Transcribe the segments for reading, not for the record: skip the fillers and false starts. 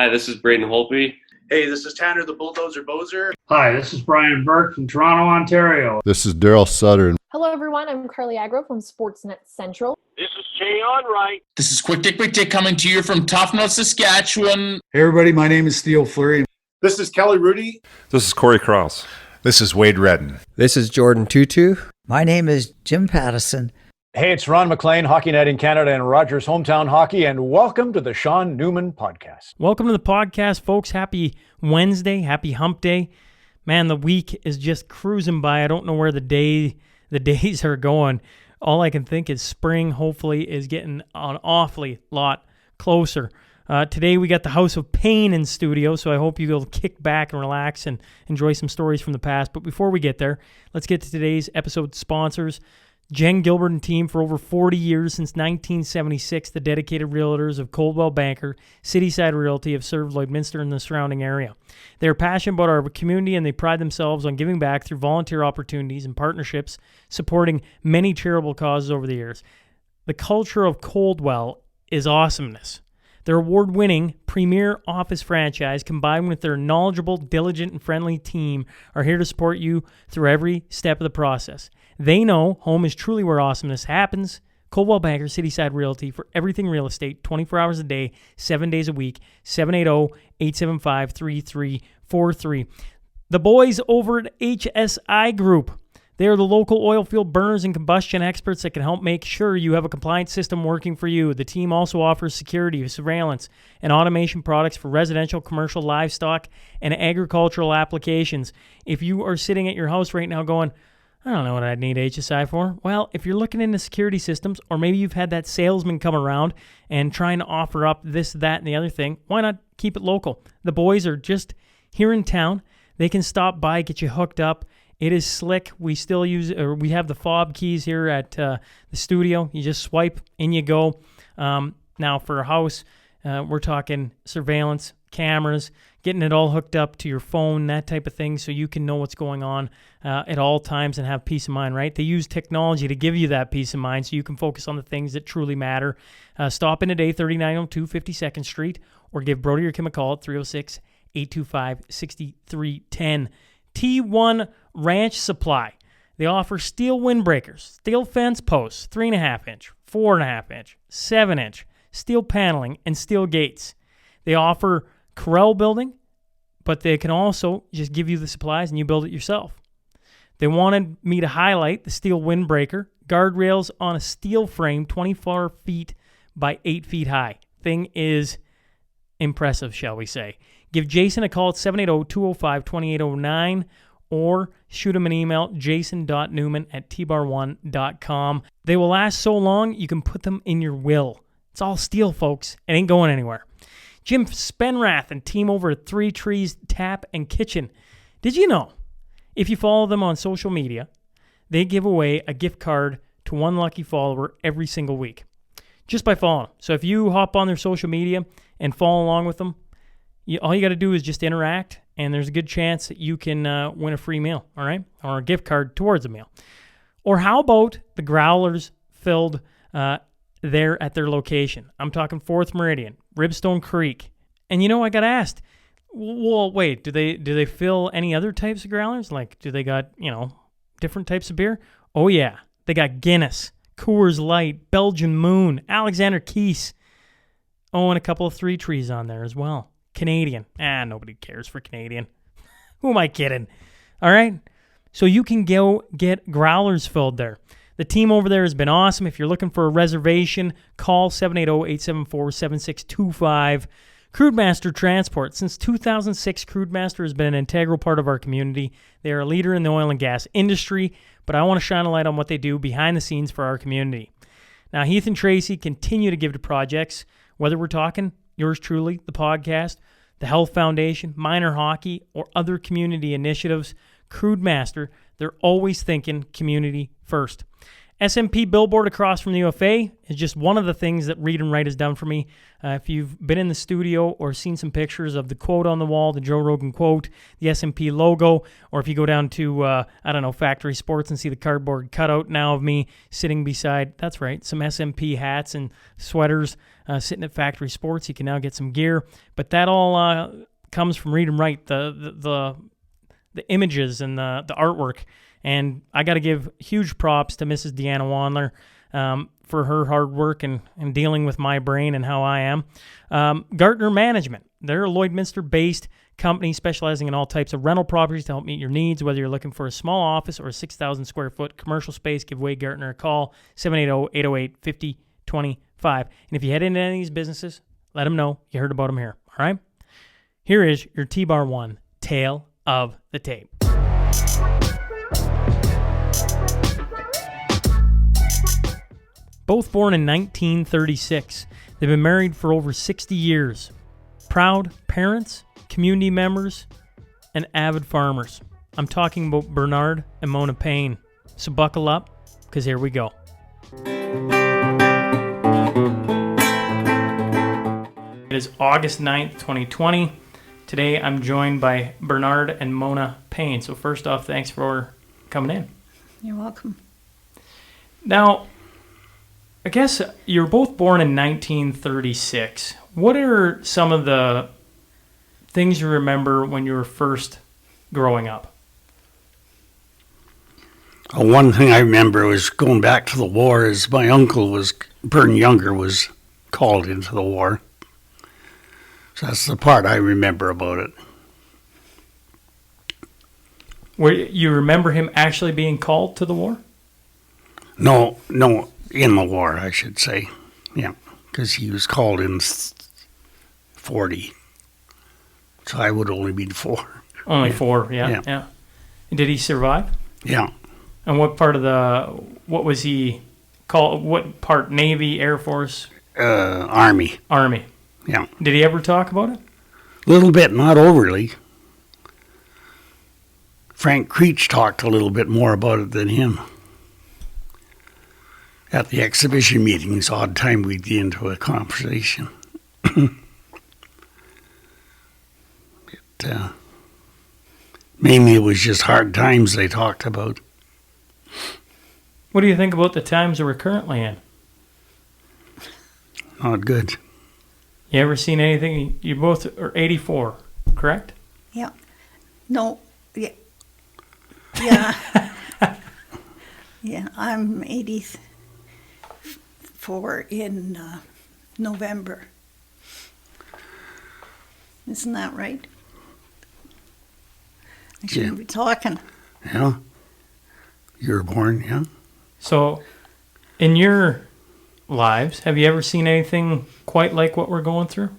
Hi, this is Braden Holtby. Hey, this is Tanner the Bulldozer Bozer. Hi, this is Brian Burke from Toronto, Ontario. This is Daryl Sutter. Hello, everyone. I'm Carly Agro from Sportsnet Central. This is Jay Onright. This is Quick Dick coming to you from Tofnell, Saskatchewan. Hey, everybody. My name is Steele Fleury. This is Kelly Rudy. This is Corey Cross. This is Wade Redden. This is Jordan Tutu. My name is Jim Pattison. Hey, it's Ron McLean, Hockey Night in Canada and Rogers Hometown Hockey, and welcome to the Sean Newman Podcast. Welcome to the podcast, folks. Happy Wednesday. Happy hump day. Man, the week is just cruising by. I don't know where the days are going. All I can think is spring, hopefully, is getting an awfully lot closer. Today we got the House of Payne in studio, so I hope you'll kick back and relax and enjoy some stories from the past. But before we get there, let's get to today's episode sponsors. Jen Gilbert and team for over 40 years, since 1976, the dedicated realtors of Coldwell Banker, Cityside Realty have served Lloydminster and the surrounding area. They are passionate about our community, and they pride themselves on giving back through volunteer opportunities and partnerships, supporting many charitable causes over the years. The culture of Coldwell is awesomeness. Their award-winning premier office franchise, combined with their knowledgeable, diligent, and friendly team, are here to support you through every step of the process. They know home is truly where awesomeness happens. Coldwell Banker, Cityside Realty, for everything real estate, 24 hours a day, 7 days a week, 780-875-3343. The boys over at HSI Group. They are the local oil field burners and combustion experts that can help make sure you have a compliant system working for you. The team also offers security, surveillance, and automation products for residential, commercial, livestock, and agricultural applications. If you are sitting at your house right now going, I don't know what I'd need HSI for. Well, if you're looking into security systems, or maybe you've had that salesman come around and trying to offer up this, that, and the other thing, why not keep it local? The boys are just here in town. They can stop by, get you hooked up. It is slick. We still we have the fob keys here at the studio. You just swipe, in you go. Now for a house, we're talking surveillance, cameras, getting it all hooked up to your phone, that type of thing, so you can know what's going on at all times and have peace of mind, right? They use technology to give you that peace of mind so you can focus on the things that truly matter. Stop in today, 3902 52nd Street, or give Brody or Kim a call at 306-825-6310. T1 Ranch Supply. They offer steel windbreakers, steel fence posts, 3.5-inch, 4.5-inch, 7-inch, steel paneling, and steel gates. They offer corral building, but they can also just give you the supplies and you build it yourself. They wanted me to highlight the steel windbreaker, guardrails on a steel frame 24 feet by 8 feet high. Thing is impressive, shall we say. Give Jason a call at 780-205-2809 or shoot him an email, jason.newman@tbar1.com. They will last so long, you can put them in your will. It's all steel, folks. It ain't going anywhere. Jim Spenrath and team over at Three Trees Tap and Kitchen. Did you know, if you follow them on social media, they give away a gift card to one lucky follower every single week, just by following them. So if you hop on their social media and follow along with them, all you got to do is just interact, and there's a good chance that you can win a free meal, all right, or a gift card towards a meal. Or how about the growlers filled there at their location? I'm talking 4th Meridian, Ribstone Creek. And I got asked, well, wait, do they fill any other types of growlers? Like, do they got, different types of beer? Oh, yeah. They got Guinness, Coors Light, Belgian Moon, Alexander Keys. Oh, and a couple of Three Trees on there as well. Canadian. Nobody cares for Canadian. Who am I kidding? All right? So you can go get growlers filled there. The team over there has been awesome. If you're looking for a reservation, call 780-874-7625. Crewmaster Transport. Since 2006, Crewmaster has been an integral part of our community. They are a leader in the oil and gas industry, but I want to shine a light on what they do behind the scenes for our community. Now, Heath and Tracy continue to give to projects, whether we're talking yours truly, the podcast, the Health Foundation, minor hockey, or other community initiatives. Crewmaster, they're always thinking community first. SNP billboard across from the UFA is just one of the things that Read and Write has done for me. If you've been in the studio or seen some pictures of the quote on the wall, the Joe Rogan quote, the SNP logo, or if you go down to, Factory Sports and see the cardboard cutout now of me sitting beside, that's right, some SNP hats and sweaters sitting at Factory Sports. You can now get some gear. But that all comes from Read and Write, the images and the artwork. And I got to give huge props to Mrs. Deanna Wandler for her hard work and dealing with my brain and how I am. Gartner Management, they're a Lloydminster-based company specializing in all types of rental properties to help meet your needs. Whether you're looking for a small office or a 6,000 square foot commercial space, give Wade Gartner a call, 780-808-5025. And if you head into any of these businesses, let them know you heard about them here. All right? Here is your T-Bar 1 Tale of the Tape. Both born in 1936. They've been married for over 60 years. Proud parents, community members, and avid farmers. I'm talking about Bernard and Mona Payne. So buckle up, because here we go. It is August 9th, 2020. Today I'm joined by Bernard and Mona Payne. So first off, thanks for coming in. You're welcome. Now, I guess you were both born in 1936. What are some of the things you remember when you were first growing up? One thing I remember was going back to the war is my uncle Bern Younger was called into the war. So that's the part I remember about it. You remember him actually being called to the war? No, in the war, I should say. Yeah, because he was called in 40. So I would only be 4. Only 4, yeah. Did he survive? Yeah. And what was he called? What part? Navy, Air Force? Army. Army. Yeah. Did he ever talk about it? A little bit, not overly. Frank Creech talked a little bit more about it than him. At the exhibition meetings, odd time we'd get into a conversation. Mainly it was just hard times they talked about. What do you think about the times that we're currently in? Not good. You ever seen anything? You both are 84, correct? Yeah. No. Yeah. Yeah. Yeah. I'm 84 in November. Isn't that right? I shouldn't be talking. Yeah. You were born, yeah. So, in your lives, have you ever seen anything quite like what we're going through?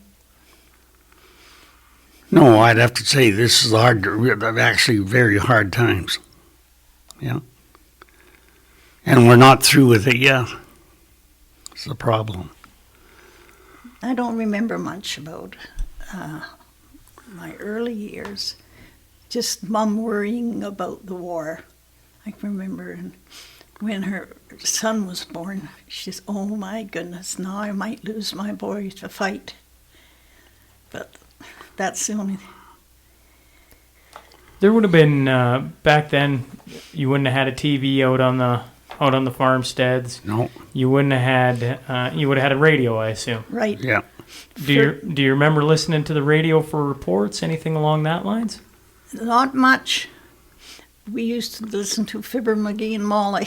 No, I'd have to say this is actually very hard times. Yeah. And we're not through with it yet. It's the problem. I don't remember much about my early years. Just Mom worrying about the war. I can remember when her son was born, she says, "Oh my goodness, now I might lose my boy to fight." But that's the only thing. There would have been back then. You wouldn't have had a TV out on the farmsteads. No. You wouldn't have had. You would have had a radio, I assume. Right. Yeah. Do you remember listening to the radio for reports? Anything along that lines? Not much. We used to listen to Fibber McGee and Molly.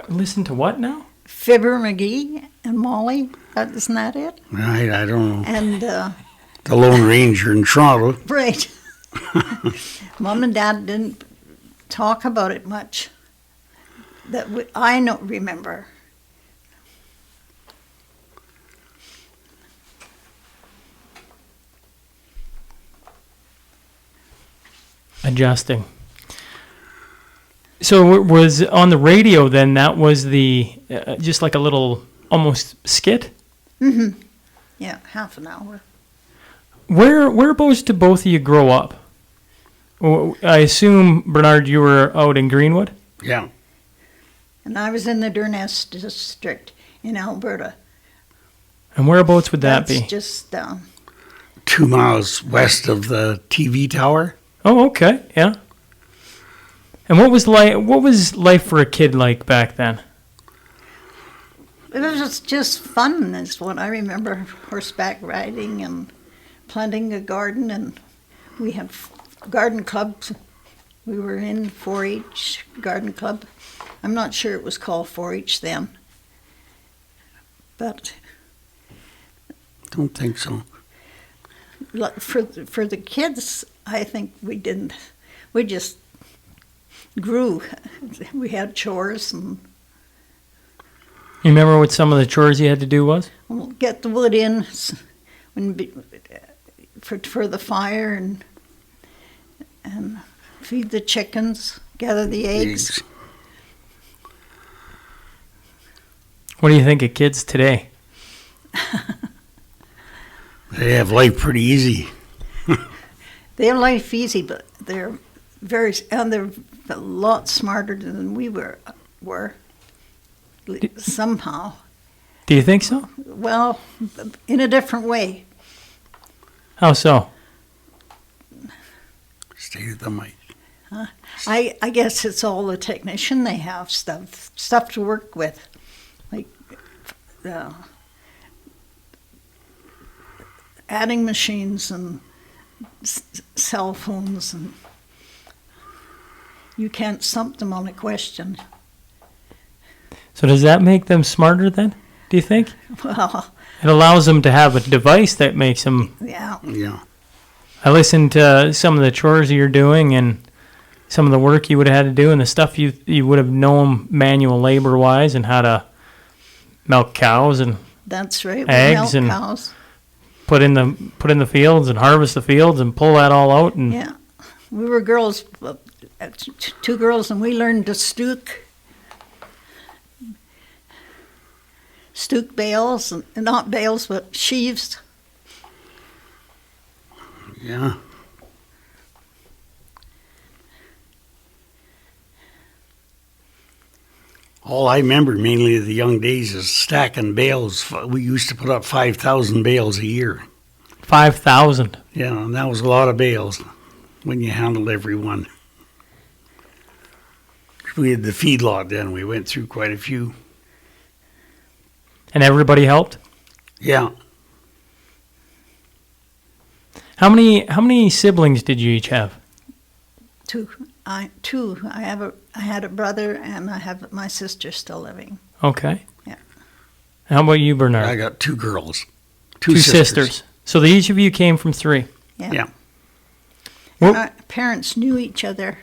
Listen to what now? Fibber McGee and Molly. Isn't that it? Right, I don't know. And the Lone Ranger in Toronto. right. Mom and Dad didn't talk about it much. I don't remember. Adjusting. So it was on the radio then, that was the, just like a little, almost skit? Mm-hmm. Yeah, half an hour. Whereabouts did both of you grow up? I assume, Bernard, you were out in Greenwood? Yeah. And I was in the Durness district in Alberta. And whereabouts would that That's be? just 2 miles west of the TV tower. Oh, okay, yeah. And what was life for a kid like back then? it was just fun is what I remember. Horseback riding and planting a garden, and we had garden clubs. We were in 4-H garden club. I'm not sure it was called 4-H then, but Don't think so. for the kids, I think we didn't. We just grew. We had chores and You remember what some of the chores you had to do was? get the wood in for the fire and feed the chickens, gather the eggs. What do you think of kids today? They have life pretty easy. They have life easy, but they're they're a lot smarter than we were somehow. Do you think so? Well, in a different way. How so? Stay with the mic. I guess it's all the technician they have, stuff to work with, like adding machines and cell phones, and you can't stump them on a question. So does that make them smarter then, do you think? Well, It allows them to have a device that makes them... yeah. Yeah. I listened to some of the chores you're doing and some of the work you would have had to do and the stuff you would have known manual labor-wise and how to milk cows and That's right. eggs milk and cows. put in the fields and harvest the fields and pull that all out. And Yeah, we were girls, 2 girls, and we learned to stook bales, and not bales, but sheaves. Yeah. All I remember mainly of the young days is stacking bales. We used to put up 5,000 bales a year. 5,000. Yeah, and that was a lot of bales when you handled every one. We had the feedlot then. We went through quite a few. And everybody helped? Yeah. How many siblings did you each have? 2. I had a brother, and I have my sister still living. Okay. Yeah. How about you, Bernard? I got 2 girls. Two sisters. So each of you came from 3. Yeah. And our parents knew each other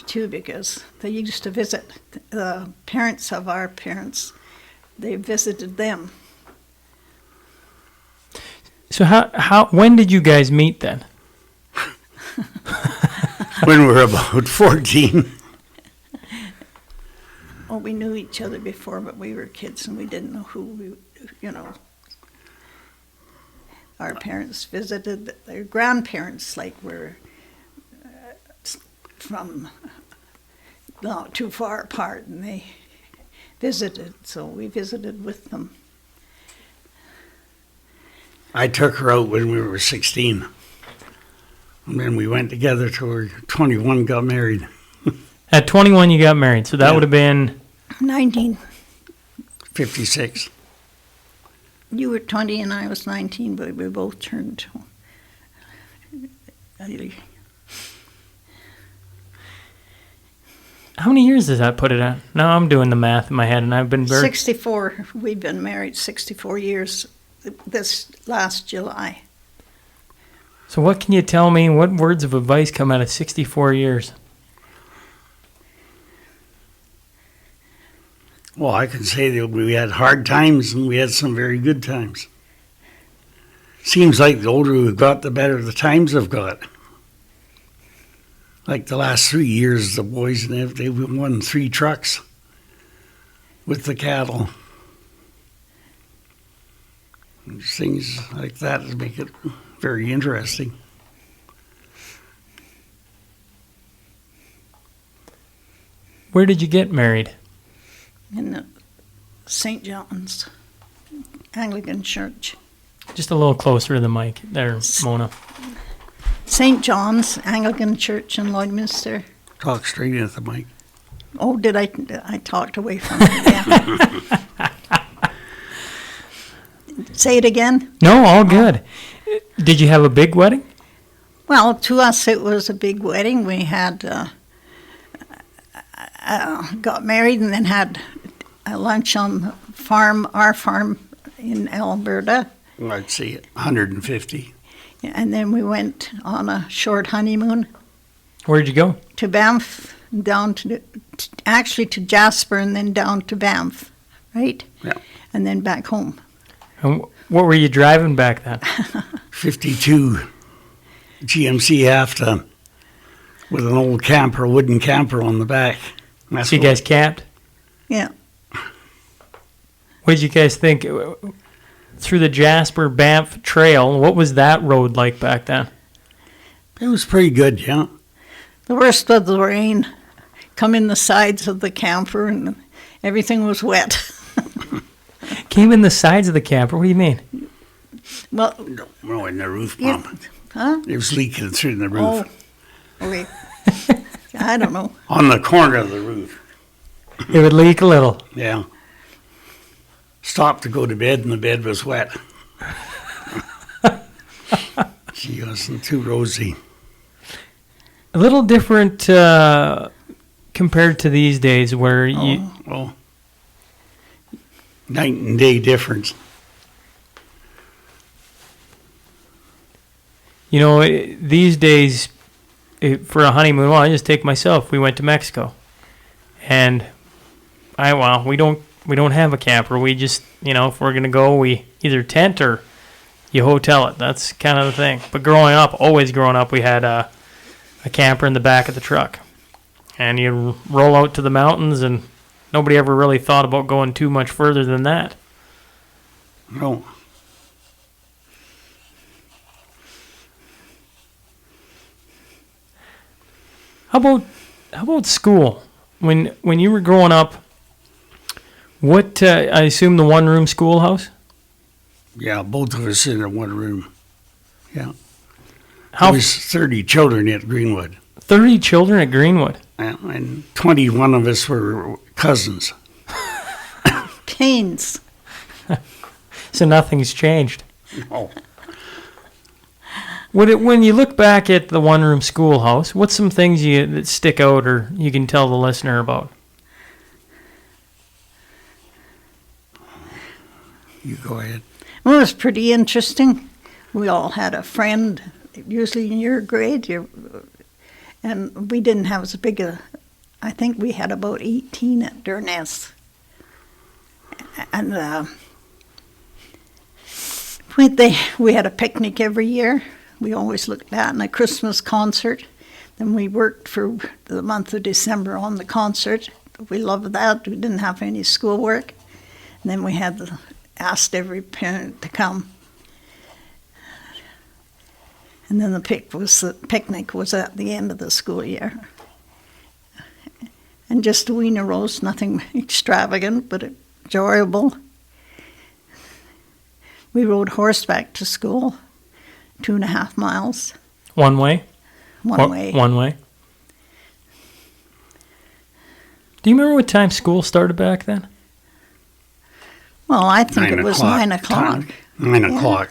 too, because they used to visit the parents of our parents. They visited them. So when did you guys meet then? When we were about 14. Well, we knew each other before, but we were kids and we didn't know who our parents visited. Their grandparents, were from not too far apart, and they visited, so we visited with them. I took her out when we were 16. And then we went together till we were 21, got married. At 21, you got married, so that would have been 56. You were 20 and I was 19, but we both turned. How many years does that put it at? Now I'm doing the math in my head, and I've been 64. We've been married 64 years this last July. So what can you tell me? What words of advice come out of 64 years? Well, I can say that we had hard times and we had some very good times. Seems like the older we've got, the better the times have got. Like the last 3 years, the boys, they won 3 trucks with the cattle. And things like that make it very interesting. Where did you get married? in the St. John's Anglican Church. Just a little closer to the mic there, Mona. St. John's Anglican Church in Lloydminster. Talk straight into the mic. Oh, did I talked away from it? Yeah. Say it again. No, all good. Did you have a big wedding? Well, to us it was a big wedding. We had got married and then had a lunch on the farm, our farm in Alberta. Well, I'd say 150. And then we went on a short honeymoon Where'd you go? to Banff, down to actually to Jasper and then down to Banff, right? Yeah. And then back home. And what were you driving back then? 52 GMC half ton with an old camper, wooden camper on the back. That's So you what- guys camped? Yeah. What did you guys think? Through the Jasper Banff Trail, what was that road like back then? It was pretty good, yeah. The worst was the rain. Come in the sides of the camper and everything was wet. Came in the sides of the camper. What do you mean? Well, No, in the roof yeah, pump. huh? It was leaking through the Oh, roof. okay. I don't know. On the corner of the roof. It would leak a little. Yeah. Stopped to go to bed and the bed was wet. She wasn't too rosy. A little different compared to these days where you... Well, night and day difference. You know, these days, for a honeymoon, well, I just take myself. We went to Mexico, and we don't have a camper. We just, if we're gonna go, we either tent or you hotel it. That's kind of the thing. But always growing up, we had a camper in the back of the truck, and you roll out to the mountains, and nobody ever really thought about going too much further than that. No. How about school? When you were growing up, what I assume the one-room schoolhouse? Yeah, both of us in one room. Yeah. How There was 30 children at Greenwood. 30 children at Greenwood. And 21 of us were cousins. Paynes. So nothing's changed. Oh. When you look back at the one-room schoolhouse, what's some things that stick out or you can tell the listener about? You go ahead. Well, it was pretty interesting. We all had a friend, usually in your grade, and we didn't have as big a. I think we had about 18 at Durness, and we had a picnic every year. We always looked at and a Christmas concert. Then we worked for the month of December on the concert. We loved that. We didn't have any schoolwork. And then we asked every parent to come. And then the picnic was at the end of the school year. And just a wiener roast, nothing extravagant, but enjoyable. We rode horseback to school, 2.5 miles. One way? One way. One way. Do you remember what time school started back then? Well, I think it was 9 o'clock. 9 Yeah. o'clock.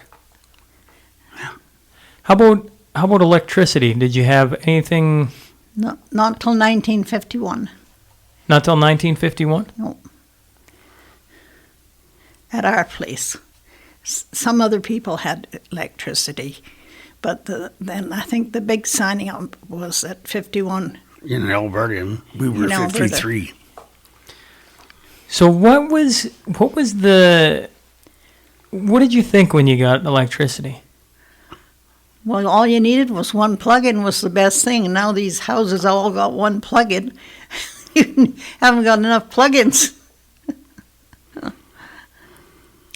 How about electricity? Did you have anything? Not till 1951. Not till 1951? No. At our place. Some other people had electricity, but then I think the big signing up was at 51. In Alberta, and we were In Alberta. 53. So what did you think when you got electricity? Well, all you needed was one plug-in was the best thing. Now these houses all got one plug-in. You haven't got enough plug-ins.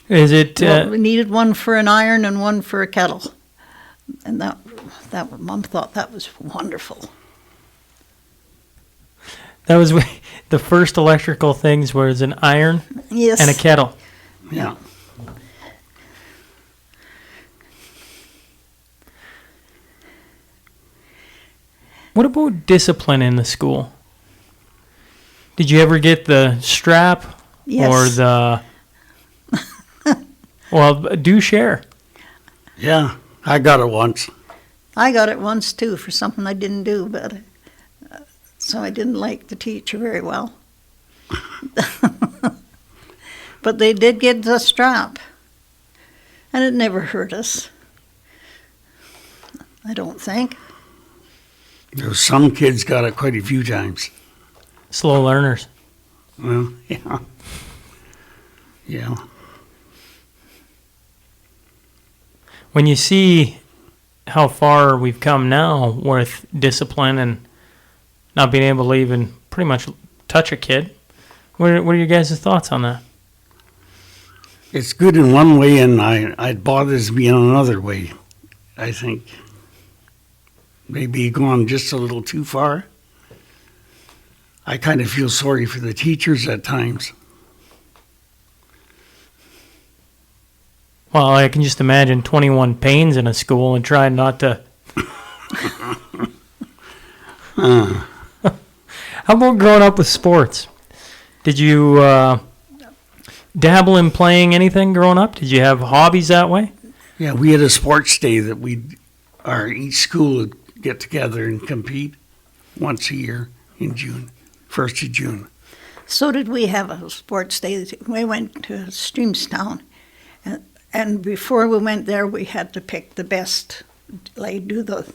Is it We needed one for an iron and one for a kettle. And that Mom thought that was wonderful. That was the first electrical things was an iron Yes. and a kettle. Yeah. What about discipline in the school? Did you ever get the strap Yes. or the... Well, do share. Yeah, I got it once. I got it once too for something I didn't do, but so I didn't like the teacher very well. But they did get the strap, and it never hurt us. I don't think. There was some kids got it quite a few times. Slow learners. Well, yeah. Yeah. When you see how far we've come now with discipline and not being able to even pretty much touch a kid, what are your guys' thoughts on that? It's good in one way, and it bothers me in another way, I think. Maybe gone just a little too far. I kind of feel sorry for the teachers at times. Well, I can just imagine 21 Paynes in a school and trying not to... How about growing up with sports? Did you dabble in playing anything growing up? Did you have hobbies that way? Yeah, we had a sports day that each school would get together and compete once a year in June, 1st of June. So did we have a sports day. We went to Streamstown, and before we went there, we had to pick the best, like do the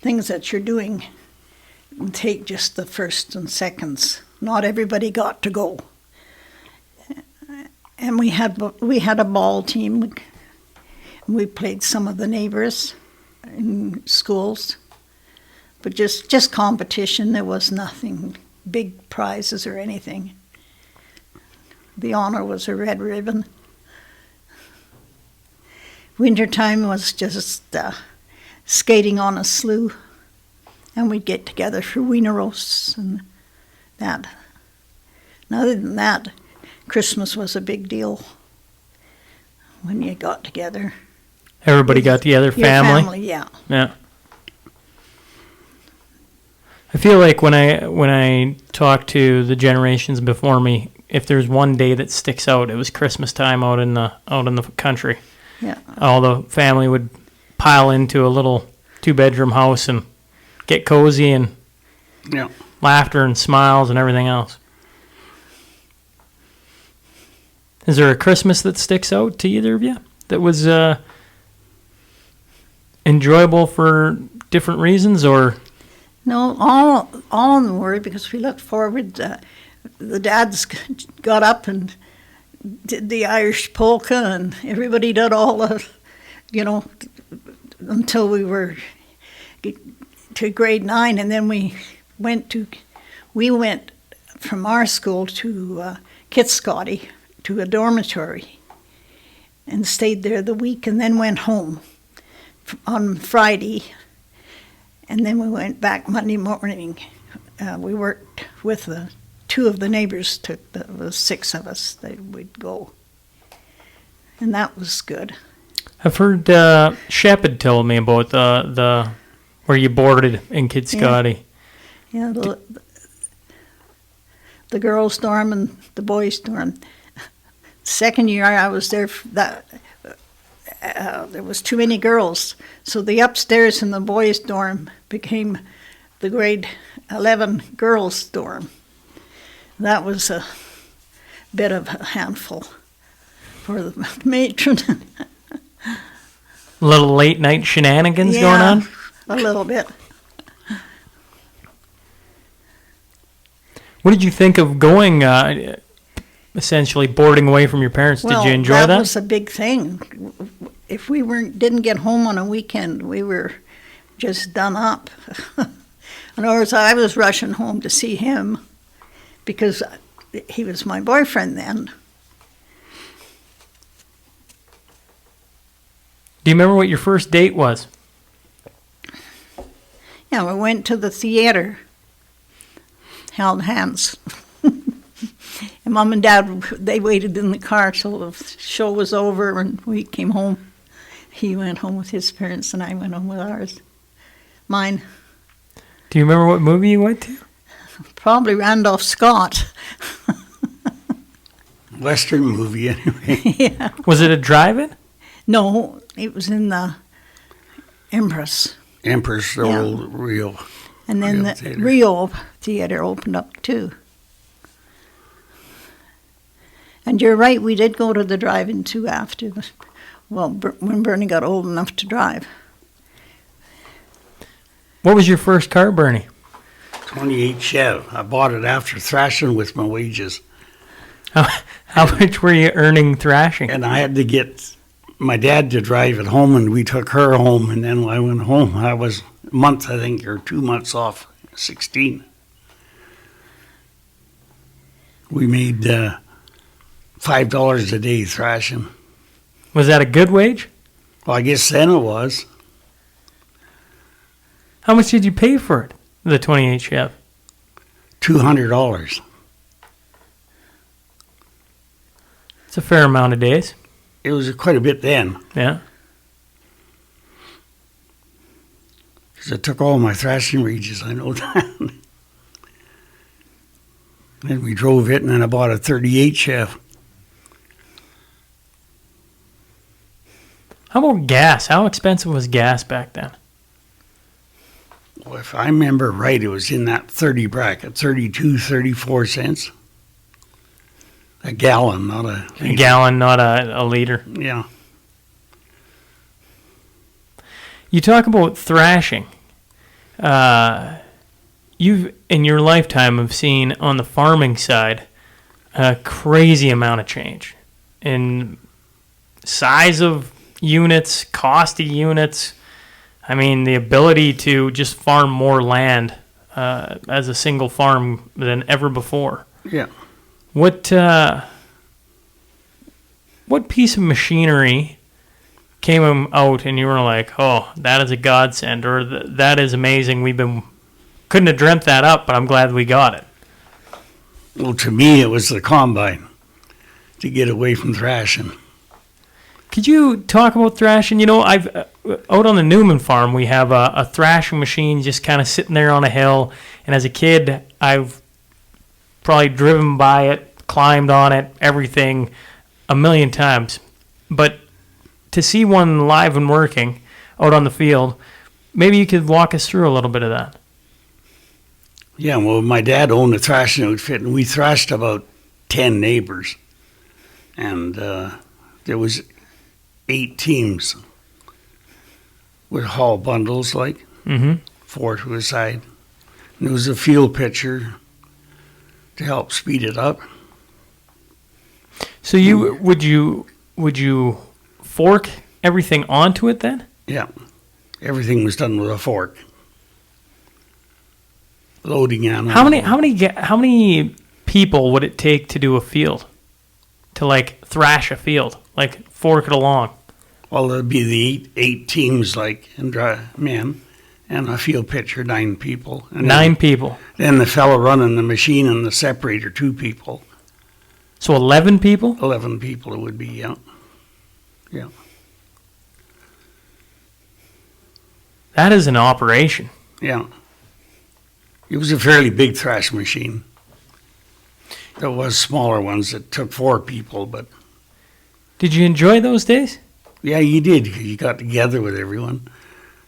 things that you're doing, and take just the first and seconds. Not everybody got to go. And we had a ball team. We played some of the neighbors in schools, but just competition. There was nothing, big prizes or anything. The honor was a red ribbon. Wintertime was just skating on a slough, and we'd get together for wiener roasts and that. And other than that, Christmas was a big deal when you got together. Everybody got together, Your family? Yeah. Yeah. I feel like when I talk to the generations before me, if there's one day that sticks out, it was Christmas time out in the country. Yeah. All the family would pile into a little 2-bedroom house and get cozy and Yeah. laughter and smiles and everything else. Is there a Christmas that sticks out to either of you that was enjoyable for different reasons, or? No, all of them were, because we looked forward. The dads got up and did the Irish polka, and everybody did all the, until we were to grade 9, and then we went from our school to Kitscotty to a dormitory, and stayed there the week, and then went home on Friday. And then we went back Monday morning. We worked with two of the neighbors. There was 6 of us. We'd go, and that was good. I've heard Shep had told me about the where you boarded in Kitscotty. Yeah, the girls' dorm and the boys' dorm. Second year I was there, there was too many girls, so the upstairs in the boys' dorm became the grade 11 girls' dorm. That was a bit of a handful for the matron. Little late night shenanigans going on? A little bit. What did you think of going, essentially boarding away from your parents? Did you enjoy that? That was a big thing. If we didn't get home on a weekend, we were just done up. In other words, I was rushing home to see him because he was my boyfriend then. Do you remember what your first date was? Yeah, we went to the theater. held hands. And Mom and Dad, they waited in the car till the show was over and we came home. He went home with his parents and I went home with mine. Do you remember what movie you went to? Probably Randolph Scott. Western movie, anyway. Yeah. Was it a drive-in? No, it was in the Empress. Empress, the Yeah. old Rio. And then Rio the Theater. Rio Theater opened up too. And you're right, we did go to the drive-in too after, when Bernie got old enough to drive. What was your first car, Bernie? 28 Chev. I bought it after thrashing with my wages. How much were you earning thrashing? And I had to get my dad to drive it home, and we took her home. And then when I went home, I was a month, I think, or 2 months off 16. We made $5 a day thrashing. Was that a good wage? Well, I guess then it was. How much did you pay for it, the 28 Chev? $200. It's a fair amount of days. It was quite a bit then, Yeah. because I took all my thrashing wages, I know that. Then we drove it, and then I bought a 38 Chev. How about gas? How expensive was gas back then? Well, if I remember right, it was in that 30 bracket, 32, 34 cents. A gallon, not a... A gallon, not a liter. Yeah. You talk about thrashing. You've, in your lifetime, have seen on the farming side a crazy amount of change in size of units, cost of units. I mean, the ability to just farm more land as a single farm than ever before. Yeah. What piece of machinery came out and you were like, oh, that is a godsend, or that is amazing. Couldn't have dreamt that up, but I'm glad we got it. Well, to me, it was the combine to get away from thrashing. Could you talk about thrashing? You know, I've out on the Newman farm, we have a thrashing machine just kind of sitting there on a hill. And as a kid, I've probably driven by it, climbed on it, everything a million times. But to see one live and working out on the field, maybe you could walk us through a little bit of that. Yeah, well, my dad owned a thrashing outfit, and we thrashed about 10 neighbors. And there was 8 teams with haul bundles, like 4 to a side. And there was a field pitcher to help speed it up. So would you fork everything onto it then? Yeah, everything was done with a fork. Loading on. How many people would it take to do a field? To like thrash a field, like fork it along? Well, there'd be the eight teams, like, and men, and a field pitcher, 9 people. And 9 people. Then the fellow running the machine and the separator, 2 people. So 11 people? 11 people it would be, yeah. Yeah. That is an operation. Yeah. It was a fairly big thrash machine. There was smaller ones that took 4 people, but... Did you enjoy those days? Yeah, you did. You got together with everyone.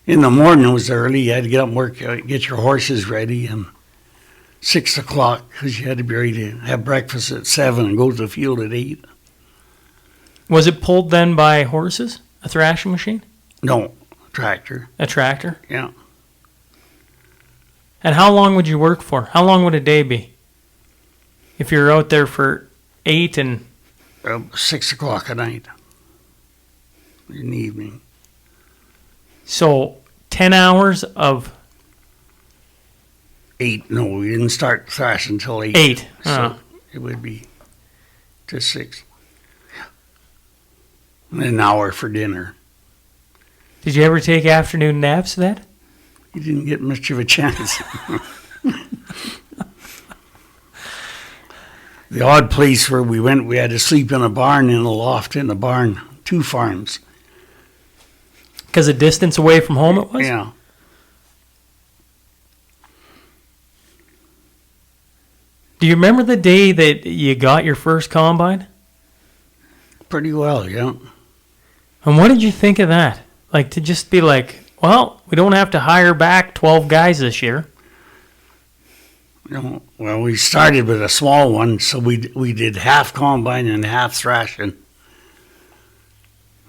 In the morning, it was early. You had to get up and work, get your horses ready, and 6 o'clock, because you had to be ready to have breakfast at 7 and go to the field at 8. Was it pulled then by horses? A thrashing machine? No, tractor. A tractor? Yeah. And how long would you work for? How long would a day be? If you're out there for 8 and... 6 o'clock at night. In the evening. So 10 hours of... 8. No, we didn't start thrashing until 8. 8. So it would be to 6. And an hour for dinner. Did you ever take afternoon naps then? You didn't get much of a chance. The odd place where we went, we had to sleep in a barn, in a loft in a barn, 2 farms. Because of distance away from home it was? Yeah. Do you remember the day that you got your first combine? Pretty well, yeah. And what did you think of that? Like, to just be like, well, we don't have to hire back 12 guys this year. You know, well, we started with a small one, so we did half combine and half thrashing.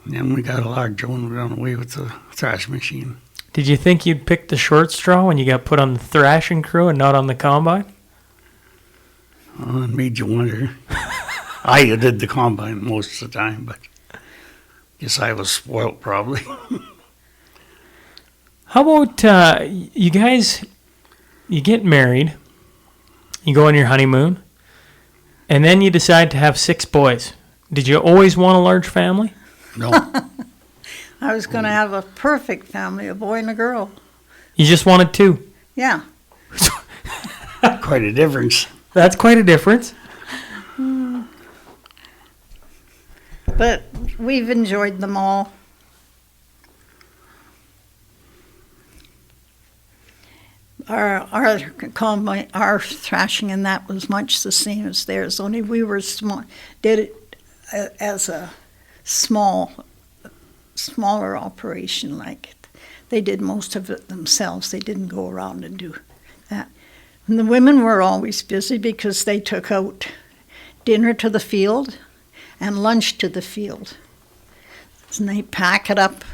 And then we got a large one and we ran away with the thrash machine. Did you think you'd pick the short straw when you got put on the thrashing crew and not on the combine? Oh, it made you wonder. I did the combine most of the time, but guess I was spoilt probably. How about you guys, you get married, you go on your honeymoon, and then you decide to have 6 boys. Did you always want a large family? No. I was going to have a perfect family, a boy and a girl. You just wanted 2? Yeah. Quite a difference. That's quite a difference. But we've enjoyed them all. Our combine, our thrashing and that was much the same as theirs, only we were small, did it as a smaller operation. Like they did most of it themselves. They didn't go around and do that. And the women were always busy because they took out dinner to the field and lunch to the field. And they pack it up.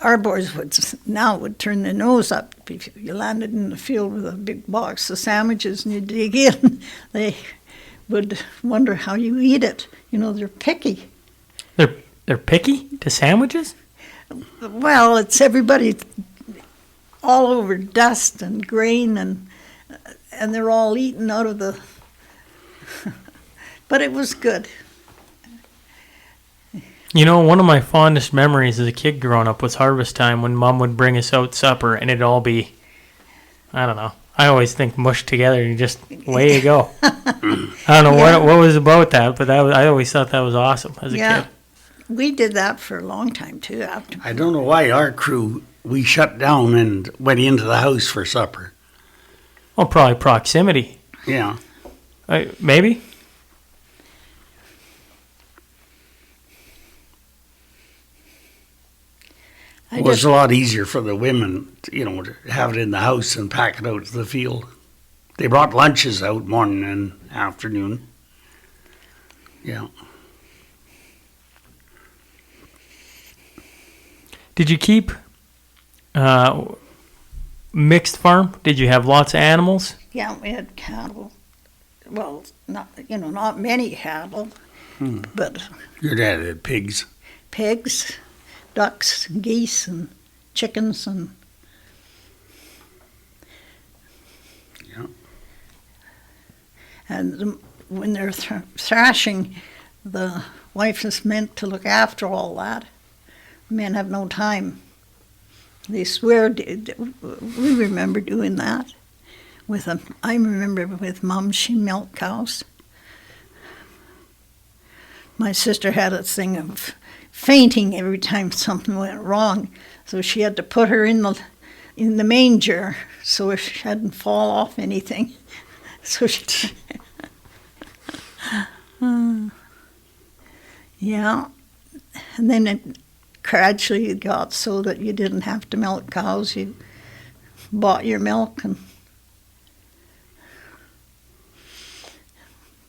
Our boys would turn their nose up if you landed in the field with a big box of sandwiches and you dig in. They would wonder how you eat it. You know, they're picky. They're picky to sandwiches? Well, it's everybody all over dust and grain and they're all eaten out of the... But it was good. You know, one of my fondest memories as a kid growing up was harvest time when Mom would bring us out supper and it'd all be, I don't know. I always think mushed together and just, away you go. I don't know what was about that, but I always thought that was awesome as a kid. We did that for a long time, too. After I don't know why our crew, we shut down and went into the house for supper. Well, probably proximity. Yeah. Maybe? It was a lot easier for the women, you know, to have it in the house and pack it out to the field. They brought lunches out morning and afternoon. Yeah. Did you keep mixed farm? Did you have lots of animals? Yeah, we had cattle. Well, not many cattle, but Your dad had pigs. Pigs, ducks, geese, and chickens, and and when they're thrashing, the wife is meant to look after all that. Men have no time. They swear. We remember doing that with them. I remember with Mom, she milked cows. My sister had a thing of fainting every time something went wrong, so she had to put her in the manger so if she hadn't fall off anything. So she, yeah, and then it gradually got so that you didn't have to milk cows. You bought your milk,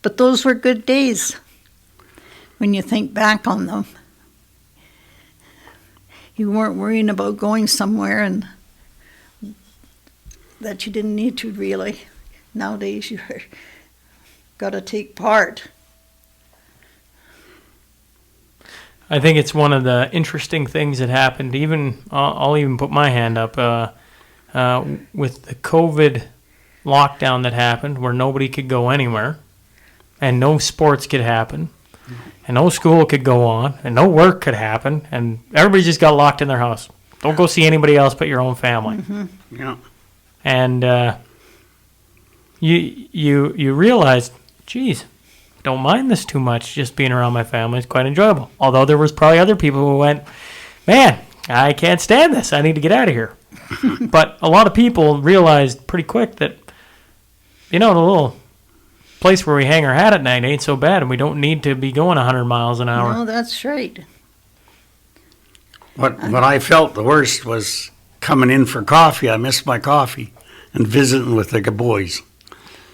but those were good days when you think back on them. You weren't worrying about going somewhere and that you didn't need to really. Nowadays you've got to take part. I think it's one of the interesting things that happened. Even I'll even put my hand up with the COVID lockdown that happened, where nobody could go anywhere, and no sports could happen, and no school could go on, and no work could happen, and everybody just got locked in their house. Don't go see anybody else but your own family. Mm-hmm. Yeah. And you realized, geez, don't mind this too much. Just being around my family is quite enjoyable. Although there was probably other people who went, man, I can't stand this. I need to get out of here. But a lot of people realized pretty quick that, the little place where we hang our hat at night ain't so bad, and we don't need to be going 100 miles an hour. No, that's right. What I felt the worst was coming in for coffee. I missed my coffee and visiting with the boys.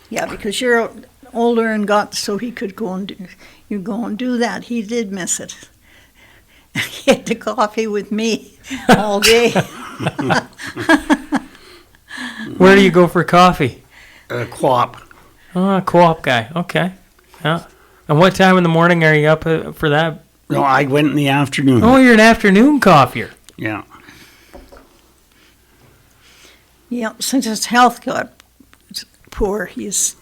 Yeah, because you're older and got so he could go and do that. He did miss it. He had the coffee with me all day. Where do you go for coffee? Co-op. Oh, a co-op guy. Okay. Yeah. And what time in the morning are you up for that? No, I went in the afternoon. Oh, you're an afternoon coffeeer. Yeah. Yeah, since his health got poor, he's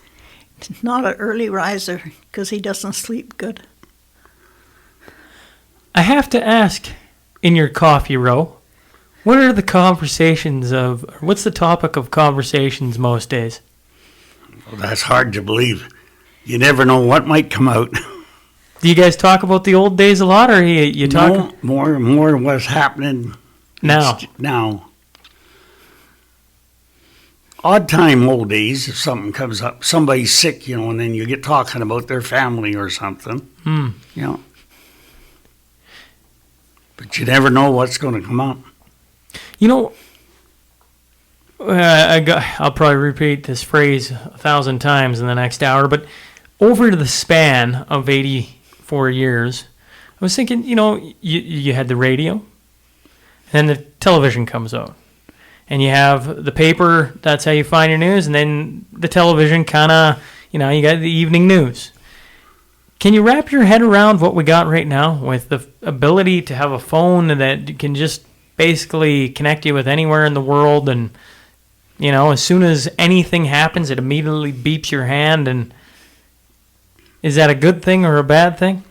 not an early riser because he doesn't sleep good. I have to ask, in your coffee row, what are the what's the topic of conversations most days? Well, that's hard to believe. You never know what might come out. Do you guys talk about the old days a lot, or you talk? No, more what's happening now. Now. Odd time old days, if something comes up, somebody's sick, and then you get talking about their family or something. But you never know what's going to come up. I'll probably repeat this phrase 1,000 times in the next hour, but over the span of 84 years, I was thinking, you had the radio, and then the television comes out. And you have the paper, that's how you find your news, and then the television kind of, you got the evening news. Can you wrap your head around what we got right now with the ability to have a phone that can just basically connect you with anywhere in the world, and, as soon as anything happens, it immediately beeps your hand, and is that a good thing or a bad thing?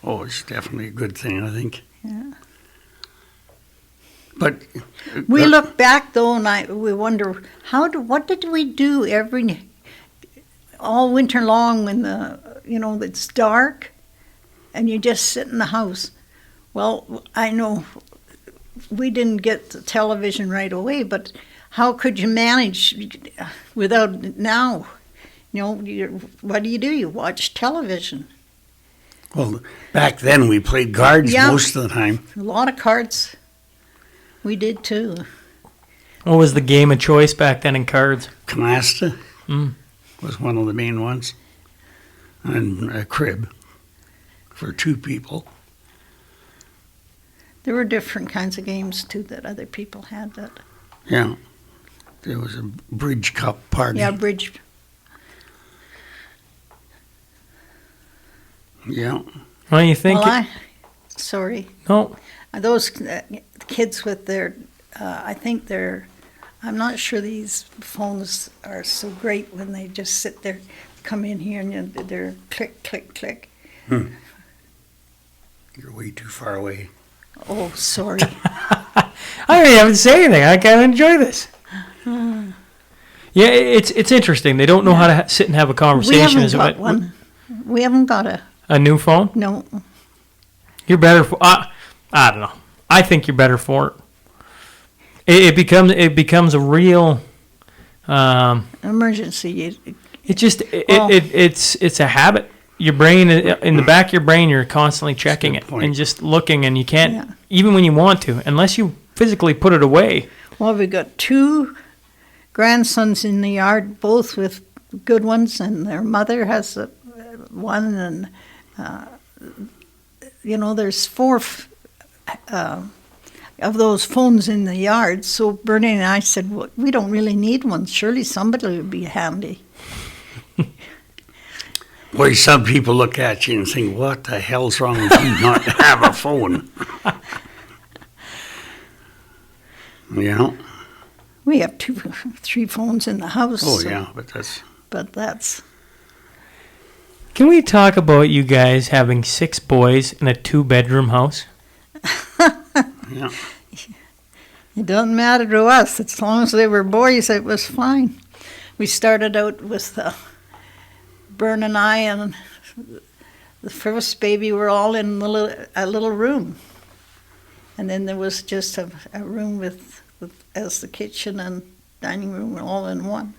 Oh, it's definitely a good thing, I think. Yeah. But we look back though, and we wonder what did we do all winter long when it's dark, and you just sit in the house. Well, I know we didn't get the television right away, but how could you manage without now? What do? You watch television. Well, back then we played cards most of the time. A lot of cards. We did too. What was the game of choice back then in cards? Canasta was one of the main ones. And a crib for two people. There were different kinds of games too that other people had. Yeah. There was a bridge cup party. Yeah, bridge. Yeah. Well, you think... Sorry. No. Those kids with their, I'm not sure these phones are so great when they just sit there, come in here and they're click, click, click. You're way too far away. Oh, sorry. I don't even say anything. I kind of enjoy this. Yeah, it's interesting. They don't know how to sit and have a conversation. We haven't got one. We haven't got a new phone? No. You're better for... I don't know. I think you're better for it. It becomes a real emergency. It's a habit. Your brain, in the back of your brain, you're constantly checking it and just looking, and you can't even when you want to, unless you physically put it away. Well, we've got two grandsons in the yard, both with good ones, and their mother has one, and there's four of those phones in the yard. So Bernie and I said, well, we don't really need one. Surely somebody would be handy. Boy, some people look at you and think, what the hell's wrong with you not to have a phone? We have 3 phones in the house. Oh, so, yeah, but that's... Can we talk about you guys having 6 boys in a 2-bedroom house? Yeah. It doesn't matter to us. As long as they were boys, it was fine. We started out with Bern and I and the first baby were all in a little room. And then there was just a room with as the kitchen and dining room were all in one.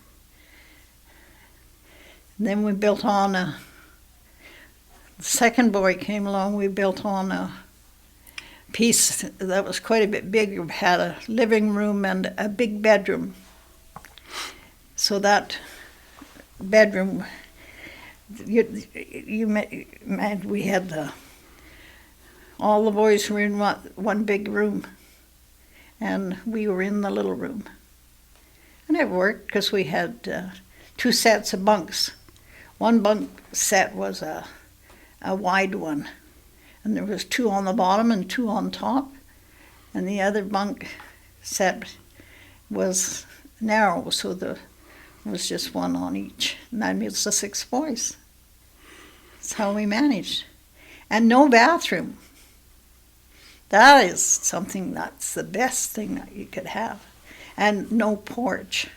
And then we built on the second boy came along, we built on a piece that was quite a bit bigger. It had a living room and a big bedroom. So that bedroom, we had all the boys were in one big room, and we were in the little room. And it worked because we had 2 sets of bunks. One bunk set was a wide one, and there was 2 on the bottom and 2 on top, and the other bunk set was narrow, so there was just 1 on each, and that means the 6 boys. That's how we managed. And no bathroom. That is something that's the best thing that you could have. And no porch.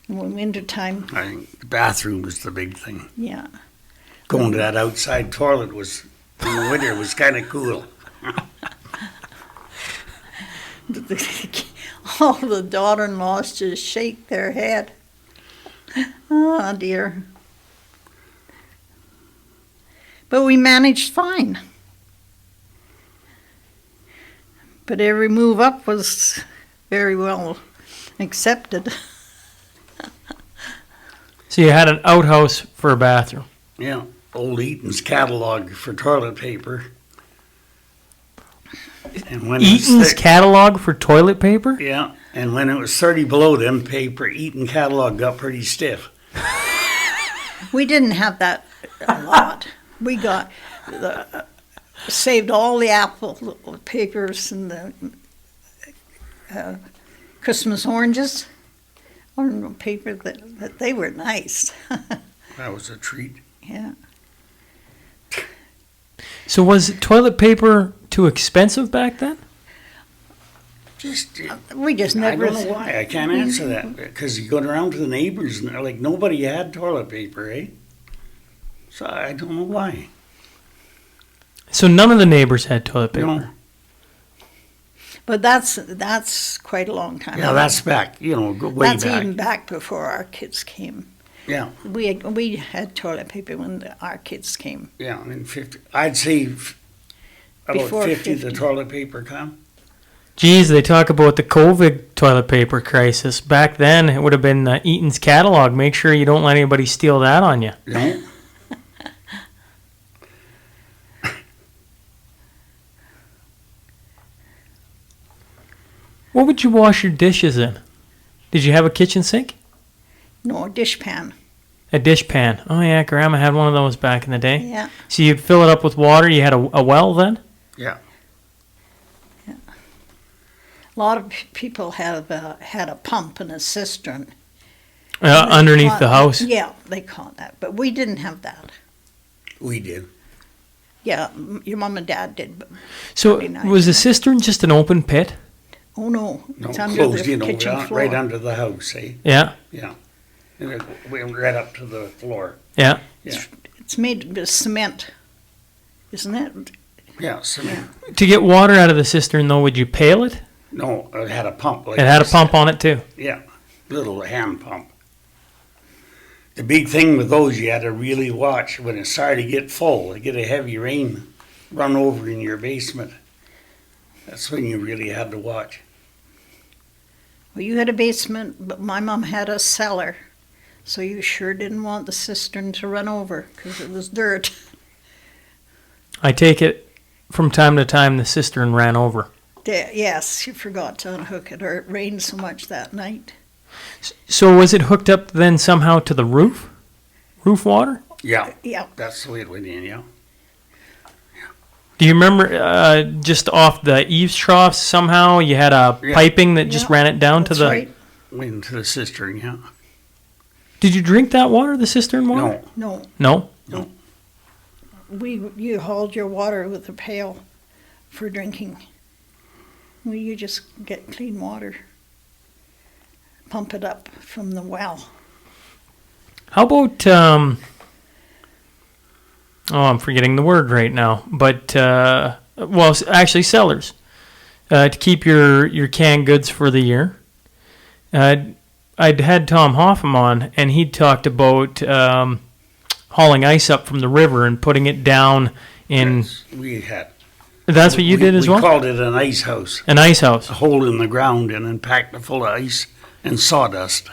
And when wintertime, I think the bathroom was the big thing. yeah. Going to that outside toilet was, in the winter, was kind of cool. All the daughter-in-laws just shake their head. Oh, dear. But we managed fine. But every move up was very well accepted. So you had an outhouse for a bathroom. Yeah, old Eaton's catalog for toilet paper. And when Eaton's catalog for toilet paper? Yeah, and when it was 30 below them paper, Eaton catalog got pretty stiff. We didn't have that a lot. We got saved all the apple papers and the Christmas oranges on paper that they were nice. That was a treat. Yeah. So was toilet paper too expensive back then? We just never. I don't know why. I can't answer that because you go around to the neighbors and they're like, nobody had toilet paper, eh? So I don't know why. So none of the neighbors had toilet paper. No. But that's quite a long time. Yeah, that's back. Go way that's back. even back before our kids came. Yeah. We had toilet paper when our kids came. Yeah, in 50. I'd say about Before 50 the 50. toilet paper come. Geez, they talk about the COVID toilet paper crisis. Back then, it would have been Eaton's catalog. Make sure you don't let anybody steal that on you. No. What would you wash your dishes in? Did you have a kitchen sink? No, dishpan. A dishpan. Oh, yeah, Grandma had one of those back in the day. Yeah. So you'd fill it up with water. You had a well then? Yeah. A lot of people had a pump and a cistern. Underneath the house? Yeah, they call it that. But we didn't have that. We did. Yeah, your mom and dad did. But So pretty nice. was the cistern just an open pit? Oh, no. No, It's under closed, the kitchen floor. right under the house, eh? Yeah, Yeah. And it went right up to the floor. yeah. Yeah. It's made of cement, isn't it? Yeah, cement. To get water out of the cistern, though, would you pail it? No, it had a pump. Like It had a this. pump on it, too. Yeah, little hand pump. The big thing with those, you had to really watch when it started to get full, to get a heavy rain, run over in your basement. That's when you really had to watch. Well, you had a basement, but my mom had a cellar. So you sure didn't want the cistern to run over because it was dirt. I take it from time to time the cistern ran over. Yes, you forgot to unhook it, or it rained so much that night. So was it hooked up then somehow to the roof? Roof water? Yeah, Yeah. that's the way it went in, yeah. Do you remember just off the eaves troughs somehow you had a Yeah. piping that just Yeah, ran it down to that's the... right. Went into the cistern, yeah. Did you drink that water, the cistern water? No, No, No? you hauled your water with a pail for drinking. Well, you just get clean water, pump it up from the well. How about I'm forgetting the word right now, but actually cellars to keep your canned goods for the year. I'd had Tom Hoffman on, and he talked about hauling ice up from the river and putting it down in. Yes, we had. That's what you did as well? We called it an ice house. An ice house. A hole in the ground and then packed it full of ice and sawdust.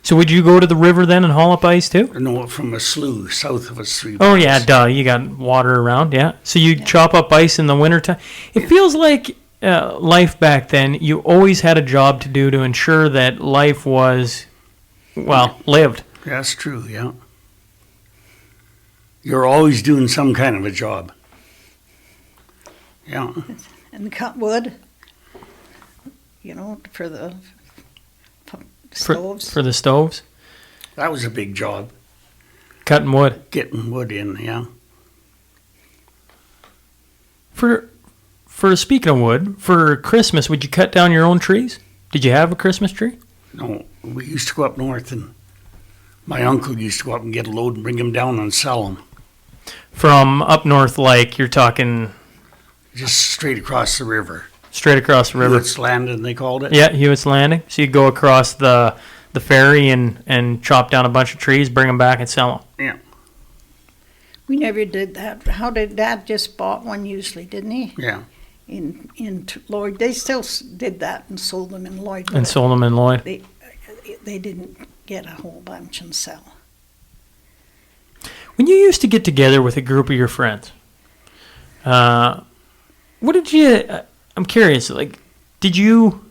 So would you go to the river then and haul up ice too? No, from a slough south of us 3 Oh miles. yeah, duh. You got water around, yeah. So you chop up ice in the wintertime. It feels like life back then, you always had a job to do to ensure that life was, lived. That's true, yeah. You're always doing some kind of a job. Yeah. And cut wood, for the stoves. For the stoves? That was a big job. Cutting wood. Getting wood in, yeah. For speaking of wood, for Christmas, would you cut down your own trees? Did you have a Christmas tree? No, we used to go up north and my uncle used to go up and get a load and bring them down and sell them. From up north, like you're talking... Just straight across the river. Straight across the river. Hewitt's Landing, they called it. Yeah, Hewitt's Landing. So you go across the ferry and chop down a bunch of trees, bring them back and sell them. Yeah. We never did that. How did Dad just bought one usually, didn't he? Yeah. In Lloyd, they still did that and sold them in Lloyd. And sold them in Lloyd. They didn't get a whole bunch and sell. When you used to get together with a group of your friends, what did you? I'm curious. Like, did you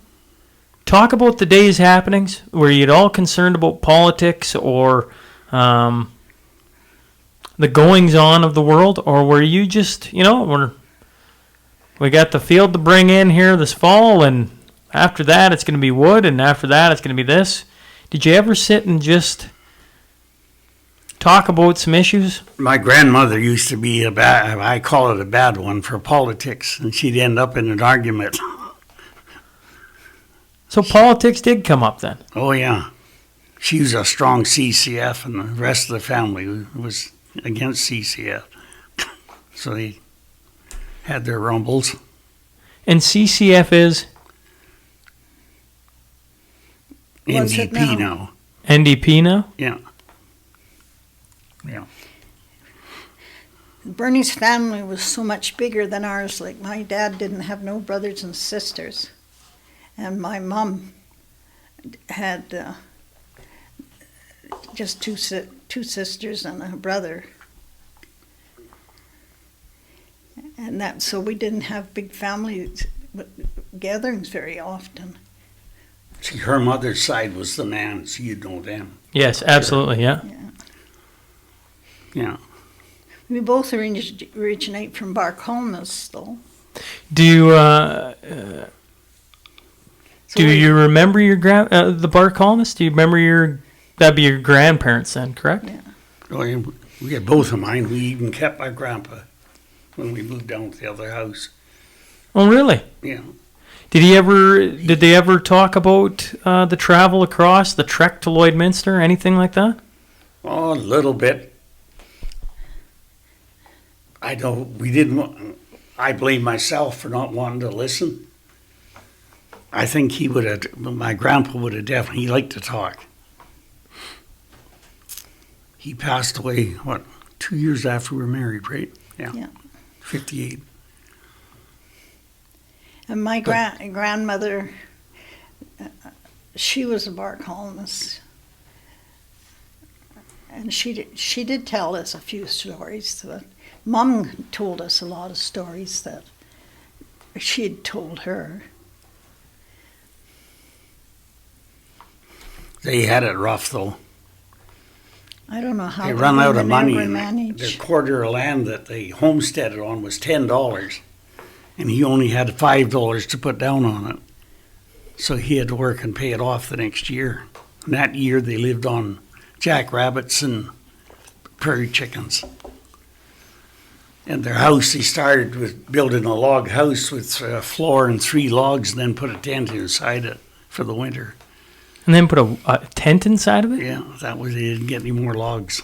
talk about the day's happenings? Were you at all concerned about politics or the goings on of the world, or were you just, we got the field to bring in here this fall, and after that it's going to be wood, and after that it's going to be this? Did you ever sit and just talk about some issues? My grandmother used to be I call it a bad one for politics, and she'd end up in an argument. So politics did come up then? Oh, yeah. She was a strong CCF, and the rest of the family was against CCF. So they had their rumbles. And CCF is? What's it NDP now? now. NDP now? Yeah. Yeah. Bernie's family was so much bigger than ours. Like, my dad didn't have no brothers and sisters. And my mom had just two sisters and a brother. And so we didn't have big family gatherings very often. See, her mother's side was the man, so you'd know them. Yes, absolutely, yeah. Yeah. We both originate from Barcolmas, though. Do you you remember your the bar columnist? Do you remember that'd be your grandparents then, correct? Yeah. Oh, yeah, we had both of mine. We even kept my grandpa when we moved down to the other house. Oh, really? Yeah. Did they ever talk about the travel across, the trek to Lloydminster, anything like that? Oh, a little bit. I blame myself for not wanting to listen. I think my grandpa would have definitely liked to talk. He passed away, 2 years after we were married, right? Yeah. 58. And my grandmother, she was a bar columnist. And she did tell us a few stories. Mom told us a lot of stories that she had told her. They had it rough, though. I don't know how they run out of money. And manage. their quarter of land that they homesteaded on was $10, and he only had $5 to put down on it. So he had to work and pay it off the next year. And that year they lived on jackrabbits and prairie chickens. And their house, they started with building a log house with a floor and 3 logs, and then put a tent inside it for the winter. And then put a tent inside of it? Yeah, that was, they didn't get any more logs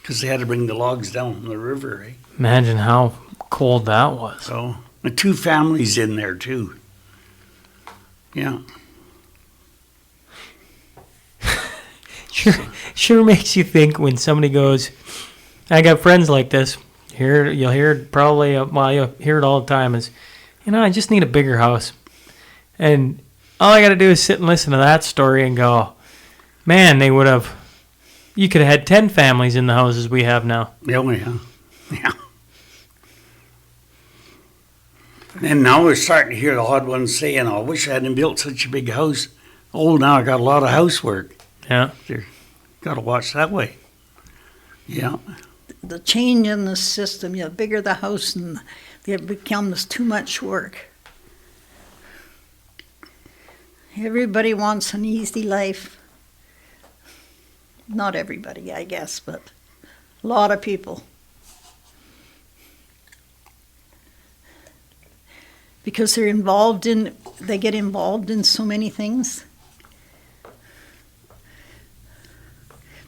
because they had to bring the logs down the river, eh? Imagine how cold that was. So, the 2 families in there too. Yeah. Sure makes you think when somebody goes, I got friends like this. You'll hear it probably, you'll hear it all the time is, I just need a bigger house. And all I got to do is sit and listen to that story and go, man, you could have had 10 families in the houses we have now. Oh, yeah. Yeah. And now we're starting to hear the odd ones saying, I wish I hadn't built such a big house. Oh, now I got a lot of housework. Yeah. Got to watch that way. Yeah. The change in the system, the bigger the house, and it becomes too much work. Everybody wants an easy life. Not everybody, I guess, but a lot of people. Because they get involved in so many things.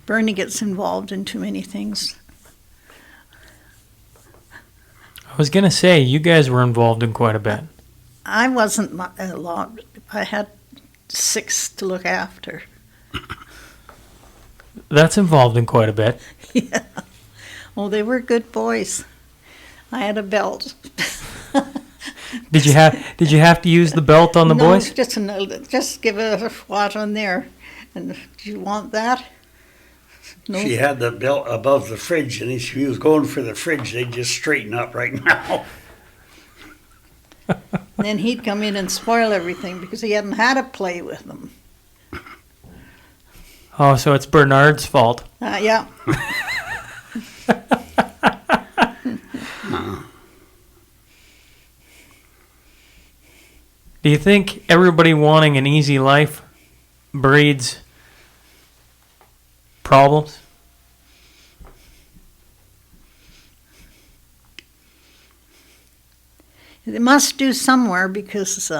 Bernie gets involved in too many things. I was going to say, you guys were involved in quite a bit. I wasn't a lot. I had 6 to look after. That's involved in quite a bit. Yeah. Well, they were good boys. I had a belt. Did you have to use the belt on the boys? Just give it a swat on there. And do you want that? No. She had the belt above the fridge, and if she was going for the fridge, they'd just straighten up right now. Then he'd come in and spoil everything because he hadn't had to play with them. Oh, so it's Bernard's fault. Yeah. Do you think everybody wanting an easy life breeds problems? They must do somewhere because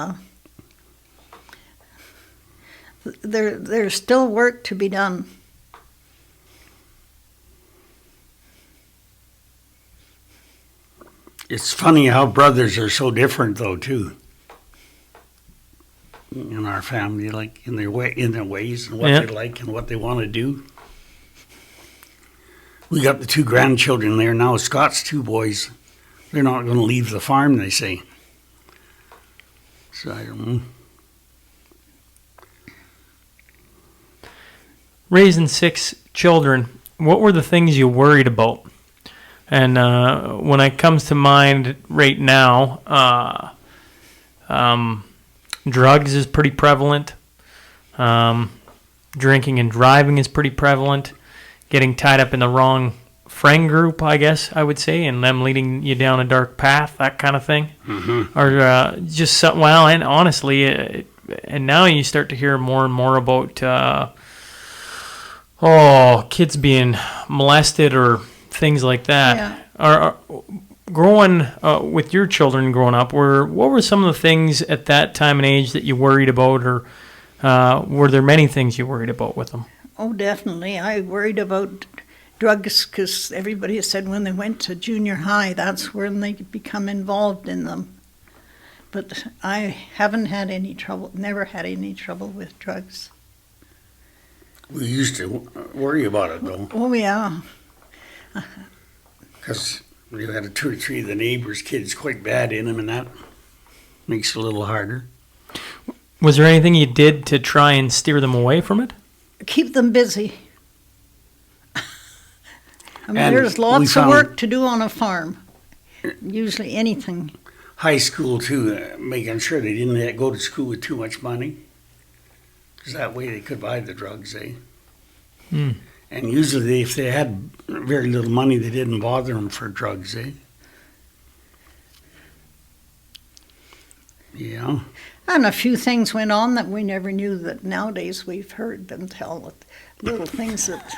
there's still work to be done. It's funny how brothers are so different, though, too. In our family, like in their ways and what they like and what they want to do. We got the 2 grandchildren there now. Scott's 2 boys. They're not going to leave the farm, they say. So I don't know. Raising 6 children, what were the things you worried about? And when it comes to mind right now, drugs is pretty prevalent. Drinking and driving is pretty prevalent. Getting tied up in the wrong friend group, I guess I would say, and them leading you down a dark path, that kind of thing. Mm-hmm. Or just something, well, and honestly, and now you start to hear more and more about kids being molested or things like that. Yeah. Growing with your children growing up, what were some of the things at that time and age that you worried about, or were there many things you worried about with them? Oh, definitely. I worried about drugs because everybody said when they went to junior high, that's when they become involved in them. But I haven't had any trouble, never had any trouble with drugs. We used to worry about it, though. Oh, yeah. Because we had 2 or 3 of the neighbors' kids quite bad in them, and that makes it a little harder. Was there anything you did to try and steer them away from it? Keep them busy. I mean, there's lots of work to do on a farm. Usually anything. High school, too, making sure they didn't go to school with too much money. Because that way they could buy the drugs, eh? Hmm. And usually if they had very little money, they didn't bother them for drugs, eh? Yeah. And a few things went on that we never knew that nowadays we've heard them tell little things that...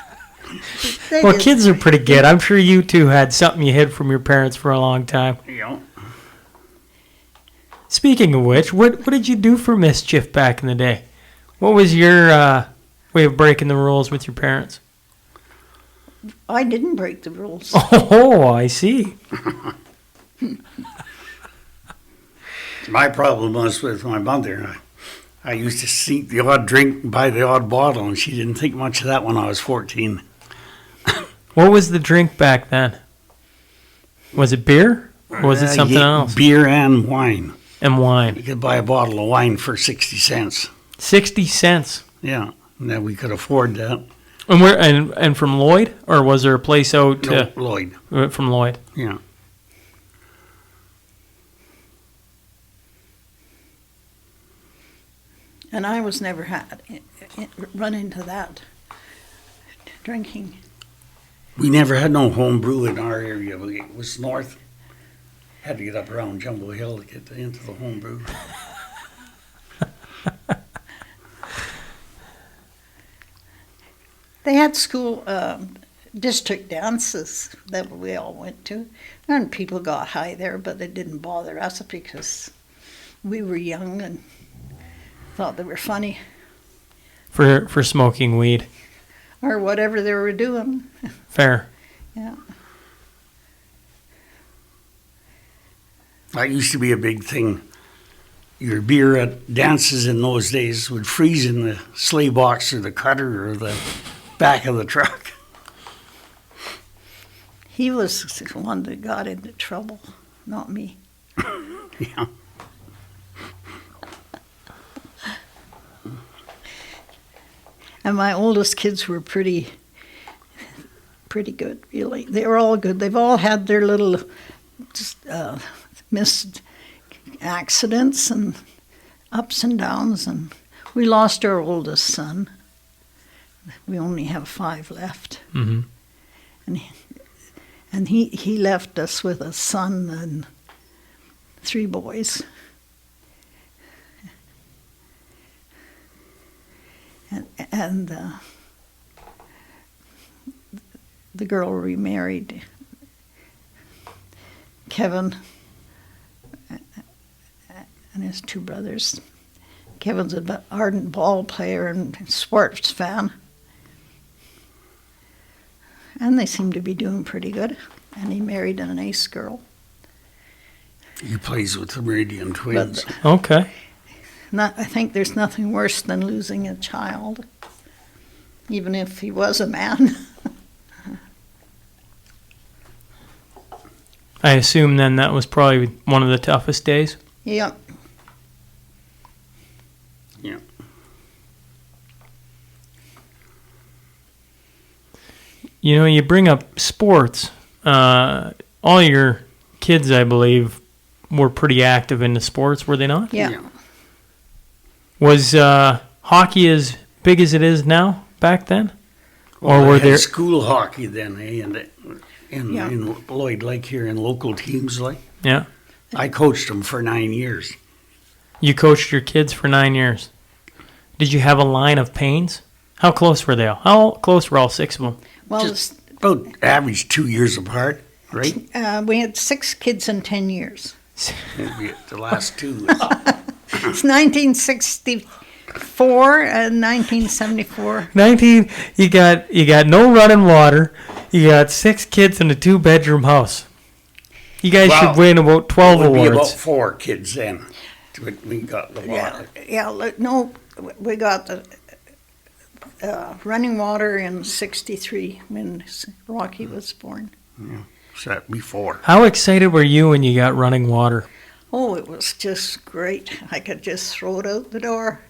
Well, kids are pretty good. I'm sure you two had something you hid from your parents for a long time. Yeah. Speaking of which, what did you do for mischief back in the day? What was your way of breaking the rules with your parents? I didn't break the rules. Oh, I see. My problem was with my mother. I used to sneak the odd drink, buy the odd bottle, and she didn't think much of that when I was 14. What was the drink back then? Was it beer? Or was it something else? Beer and wine. And wine. You could buy a bottle of wine for 60 cents. 60 cents. Yeah, and then we could afford that. And where? And from Lloyd, or was there a place out? No, Lloyd. From Lloyd. Yeah. And I was never run into that drinking. We never had no home brew in our area. It was north. Had to get up around Jumbo Hill to get into the home brew. They had school district dances that we all went to, and people got high there, but it didn't bother us because we were young and thought they were funny. For smoking weed. Or whatever they were doing. Fair. Yeah. That used to be a big thing. Your beer at dances in those days would freeze in the sleigh box or the cutter or the back of the truck. He was the one that got into trouble, not me. Yeah. And my oldest kids were pretty good, really. They were all good. They've all had their little missed accidents and ups and downs. And we lost our oldest son. We only have 5 left. Mm-hmm. And he left us with a son and 3 boys. And the girl remarried Kevin and his 2 brothers. Kevin's an ardent ball player and sports fan. And they seem to be doing pretty good. And he married an ace girl. He plays with the Meridian Twins. Okay. I think there's nothing worse than losing a child, even if he was a man. I assume then that was probably one of the toughest days. Yeah. Yeah. You know, you bring up sports. All your kids, I believe, were pretty active in the sports, were they not? Yeah. Was hockey as big as it is now back then? Well, or were they there had school hockey then, in Lloyd, like here in local teams, like. Yeah. I coached them for 9 years. You coached your kids for 9 years. Did you have a line of Paynes? How close were they all? How close were all 6 of them? Well, Just about average 2 years apart, right? we had 6 kids in 10 years. Maybe the last 2. It's 1964 and 1974. You got no running water. You got 6 kids in a 2-bedroom house. You guys should win about 12 it would awards. be about 4 kids then. We got the water. No, we got the running water in 63 when Rocky was born. Yeah, so that before. How excited were you when you got running water? Oh, it was just great. I could just throw it out the door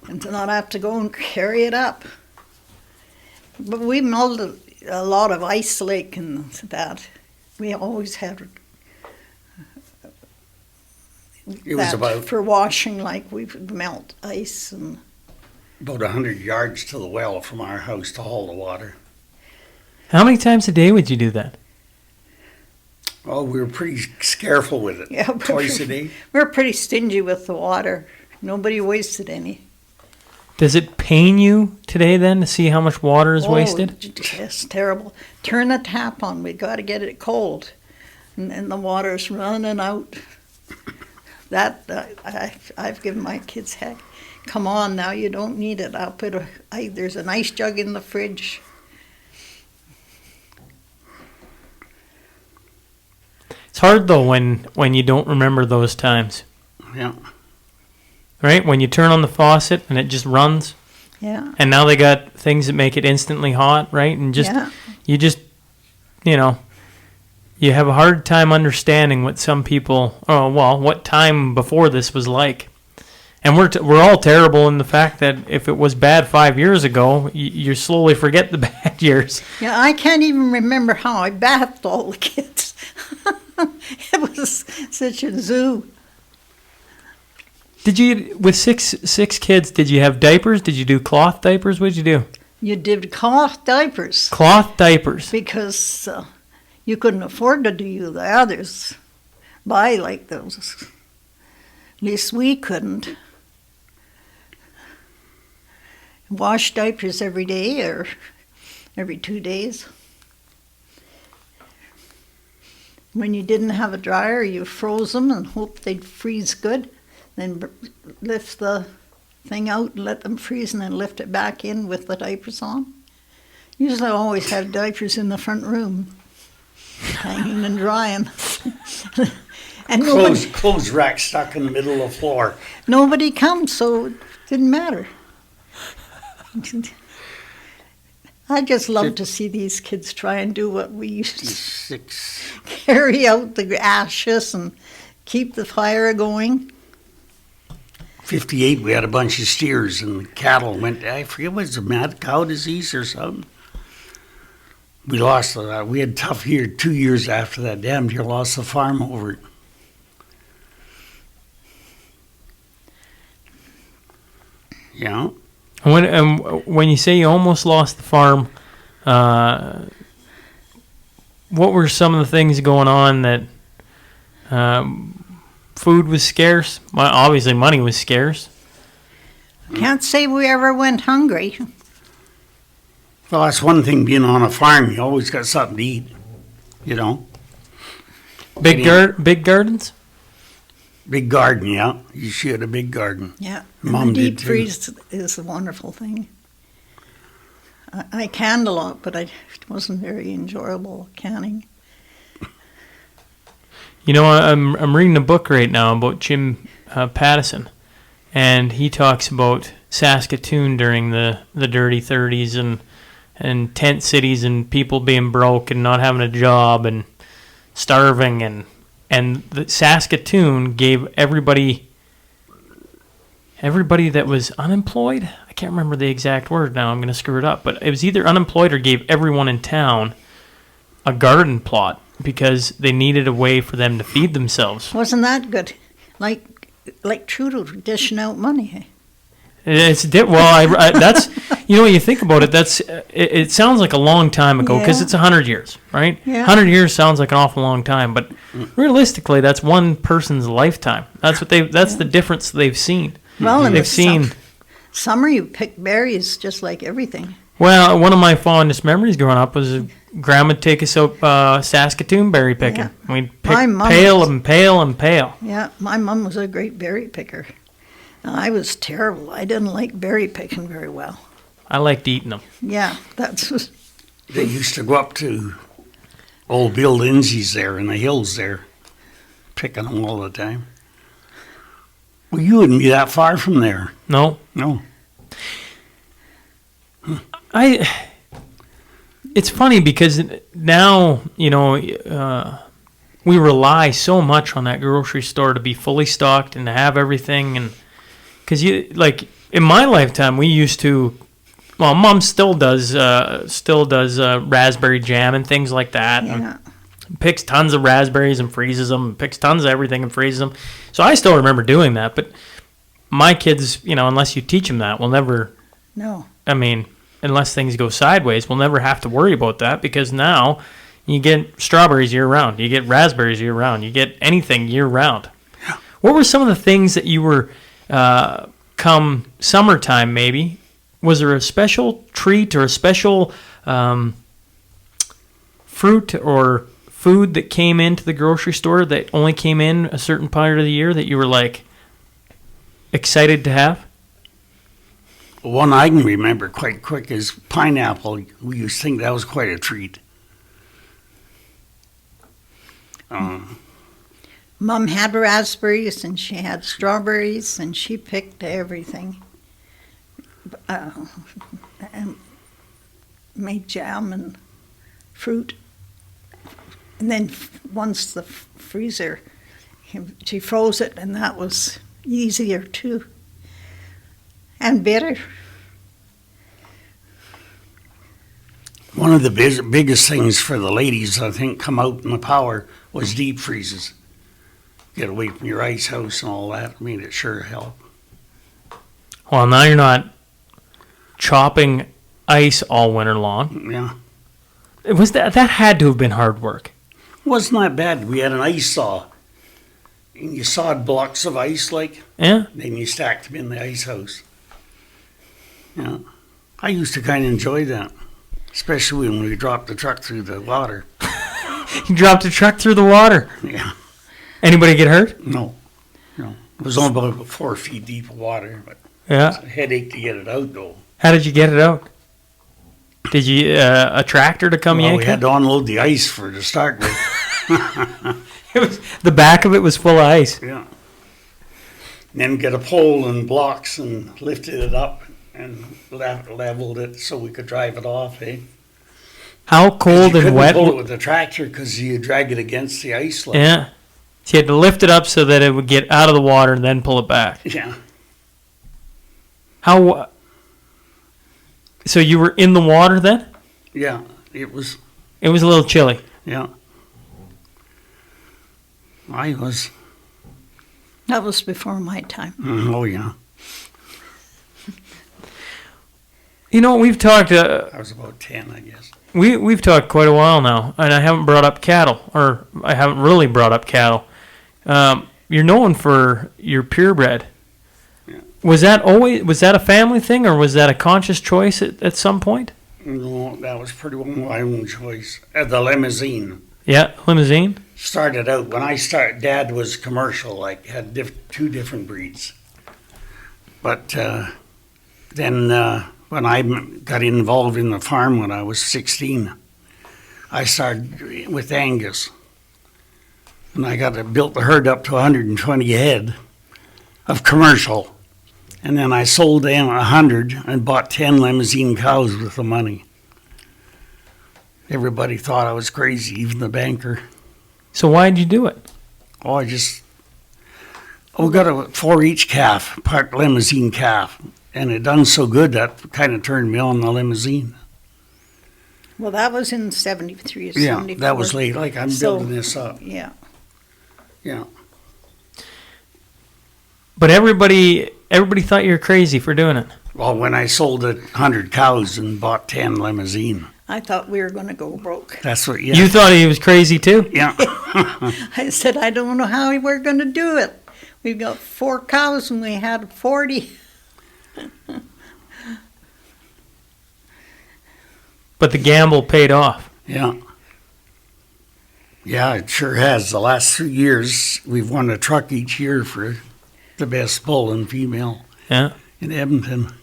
and to not have to go and carry it up. But we melted a lot of ice lake and that. We always had It was about for washing, like we would melt ice and. about 100 yards to the well from our house to haul the water. How many times a day would you do that? Oh, we were pretty careful with it. Yeah, Twice a day. We're pretty stingy with the water. Nobody wasted any. Does it pain you today then to see how much water is wasted? It's terrible. Turn the tap on. We got to get it cold, and the water's running out. That I've given my kids heck. Come on now, you don't need it. I'll put there's an ice jug in the fridge. hard though when you don't remember those times, Yeah. right? When you turn on the faucet and it just runs, Yeah. and now they got things that make it instantly hot, right? And you you have a hard time understanding what some people, what time before this was like. And we're all terrible in the fact that if it was bad 5 years ago, you slowly forget the bad years. Yeah, I can't even remember how I bathed all the kids. It was such a zoo. Did you, with six kids, did you have diapers? Did you do cloth diapers? What did you do? You did cloth diapers Cloth diapers. because you couldn't afford to do the others. Buy like those. At least we couldn't. Wash diapers every day or every 2 days. When you didn't have a dryer, you froze them and hoped they'd freeze good. Then lift the thing out and let them freeze and then lift it back in with the diapers on. Usually I always had diapers in the front room, hanging and drying. And Clothes rack stuck in the middle of the floor. nobody comes, so it didn't matter. I just love to see these kids try and do what we used to. 6. Carry out the ashes and keep the fire going. 58, we had a bunch of steers and the cattle went, I forget what it was, a mad cow disease or something. We lost that. We had a tough year, 2 years after that. Damn near lost the farm over it. Yeah. When you say you almost lost the farm, what were some of the things going on that food was scarce? Well, obviously money was scarce. Can't say we ever went hungry. Well, that's one thing being on a farm. You always got something to eat, you know. Big gardens? Big garden, yeah. You should have a big garden. Yeah, Mom and the did deep too. freeze is a wonderful thing. I canned a lot, but it wasn't very enjoyable canning. You know, I'm reading a book right now about Jim Pattison, and he talks about Saskatoon during the dirty 30s and tent cities and people being broke and not having a job and starving and the Saskatoon gave everybody that was unemployed, I can't remember the exact word now, I'm going to screw it up, but it was either unemployed or gave everyone in town a garden plot because they needed a way for them to feed themselves. Wasn't that good? Like Trudeau dishing out money. That's when you think about it, it sounds like a long time ago because Yeah. it's 100 years, right? Yeah. 100 years sounds like an awful long time, but realistically, that's one person's lifetime. That's the difference they've seen. Well, in They've the seen. summer you pick berries just like everything. Well, one of my fondest memories growing up was Grandma'd take us out Saskatoon berry picking. Yeah. We'd My pick mom pail was- and pail and pail. Yeah, my mom was a great berry picker. I was terrible. I didn't like berry picking very well. I liked eating them. Yeah, that's They used to go up to old Bill Lindsay's there in the hills there, picking them all the time. Well, you wouldn't be that far from there. No. No. It's funny because now, we rely so much on that grocery store to be fully stocked and to have everything. And because in my lifetime, we used to, well, Mom still does raspberry jam and things like that. yeah. And picks tons of raspberries and freezes them, and picks tons of everything and freezes them. So I still remember doing that. But my kids, unless you teach them that, will never. No. I mean, unless things go sideways, we'll never have to worry about that because now you get strawberries year round, you get raspberries year round, you get anything year round. What were some of the things that you were, come summertime maybe, was there a special treat or a special fruit or food that came into the grocery store that only came in a certain part of the year that you were like excited to have? One I can remember quite quick is pineapple. We used to think that was quite a treat. Mom had raspberries and she had strawberries and she picked everything. And made jam and fruit. And then once the freezer, she froze it, and that was easier too. And bitter. One of the biggest things for the ladies, I think, come out in the power was deep freezes. Get away from your ice house and all that. I mean, it sure helped. Well, now you're not chopping ice all winter long. Yeah. That had to have been hard work. Wasn't that bad. We had an ice saw. And you sawed blocks of ice, like, Yeah. then you stacked them in the ice house. Yeah. I used to kind of enjoy that, especially when we dropped the truck through the water. You dropped a truck through the water. Yeah. Anybody get hurt? No. No. It was only about 4 feet deep of water, but Yeah. it's a headache to get it out, though. How did you get it out? Did you a tractor to come Well, yank we it? had to unload the ice for to start with. It was the back of it was full of ice. Yeah. And then get a pole and blocks and lifted it up and leveled it so we could drive it off, eh? How 'Cause cold you and couldn't wet? pull it with the tractor because you drag it against the ice. Like. Yeah. So you had to lift it up so that it would get out of the water and then pull it back. Yeah. How? So you were in the water then? Yeah. It was, It was a little chilly. yeah. I was, That was before my time. oh yeah. You know, we've talked. I was about 10, I guess. We've talked quite a while now, and I haven't brought up cattle, or I haven't really brought up cattle. You're known for your purebred. Yeah. Was that a family thing, or was that a conscious choice at some point? No, that was pretty well my own choice. The limousine. Yeah, limousine. Started out, when I started, Dad was commercial, like, had two different breeds. But then when I got involved in the farm when I was 16, I started with Angus. And I built the herd up to 120 head of commercial. And then I sold them 100 and bought 10 limousine cows with the money. Everybody thought I was crazy, even the banker. So why did you do it? Oh, we got a 4-each calf, part limousine calf. And it done so good that kind of turned me on the limousine. Well, that was in 73 or Yeah, 74. that was late. Like, I'm So, building this up. Yeah. Yeah. But everybody thought you were crazy for doing it. Well, when I sold 100 cows and bought 10 limousine, I thought we were going to go broke. that's what, yeah. You thought he was crazy too? Yeah. I said, I don't know how we're going to do it. We've got 4 cows and we had 40. But the gamble paid off. Yeah. Yeah, it sure has. The last 3 years, we've won a truck each year for the best bull and female Yeah. in Edmonton.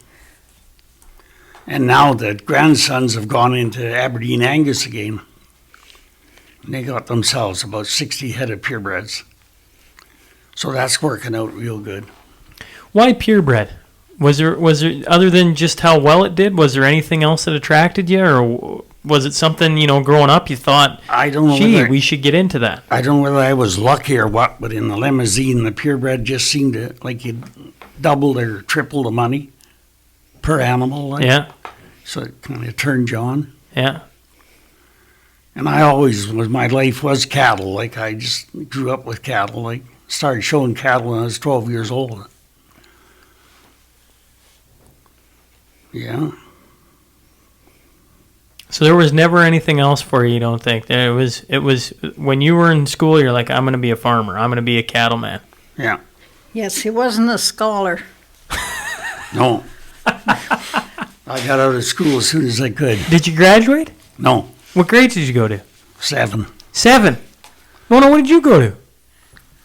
And now the grandsons have gone into Aberdeen Angus again. And they got themselves about 60 head of purebreds. So that's working out real good. Why purebred? Was there other than just how well it did? Was there anything else that attracted you, or was it something growing up you thought, I don't know. gee, we should get into that? I don't know whether I was lucky or what, but in the limousine, the purebred just seemed to, like, you'd double or triple the money per animal. Like. Yeah, So it kind of turned you on. yeah. And I always my life was cattle. Like, I just grew up with cattle. Like, started showing cattle when I was 12 years old. Yeah. So there was never anything else for you don't think? It was when you were in school, you're like, I'm going to be a farmer. I'm going to be a cattleman. Yeah. Yes, he wasn't a scholar. No. I got out of school as soon as I could. Did you graduate? No. What grade did you go to? 7. 7. No, what did you go to?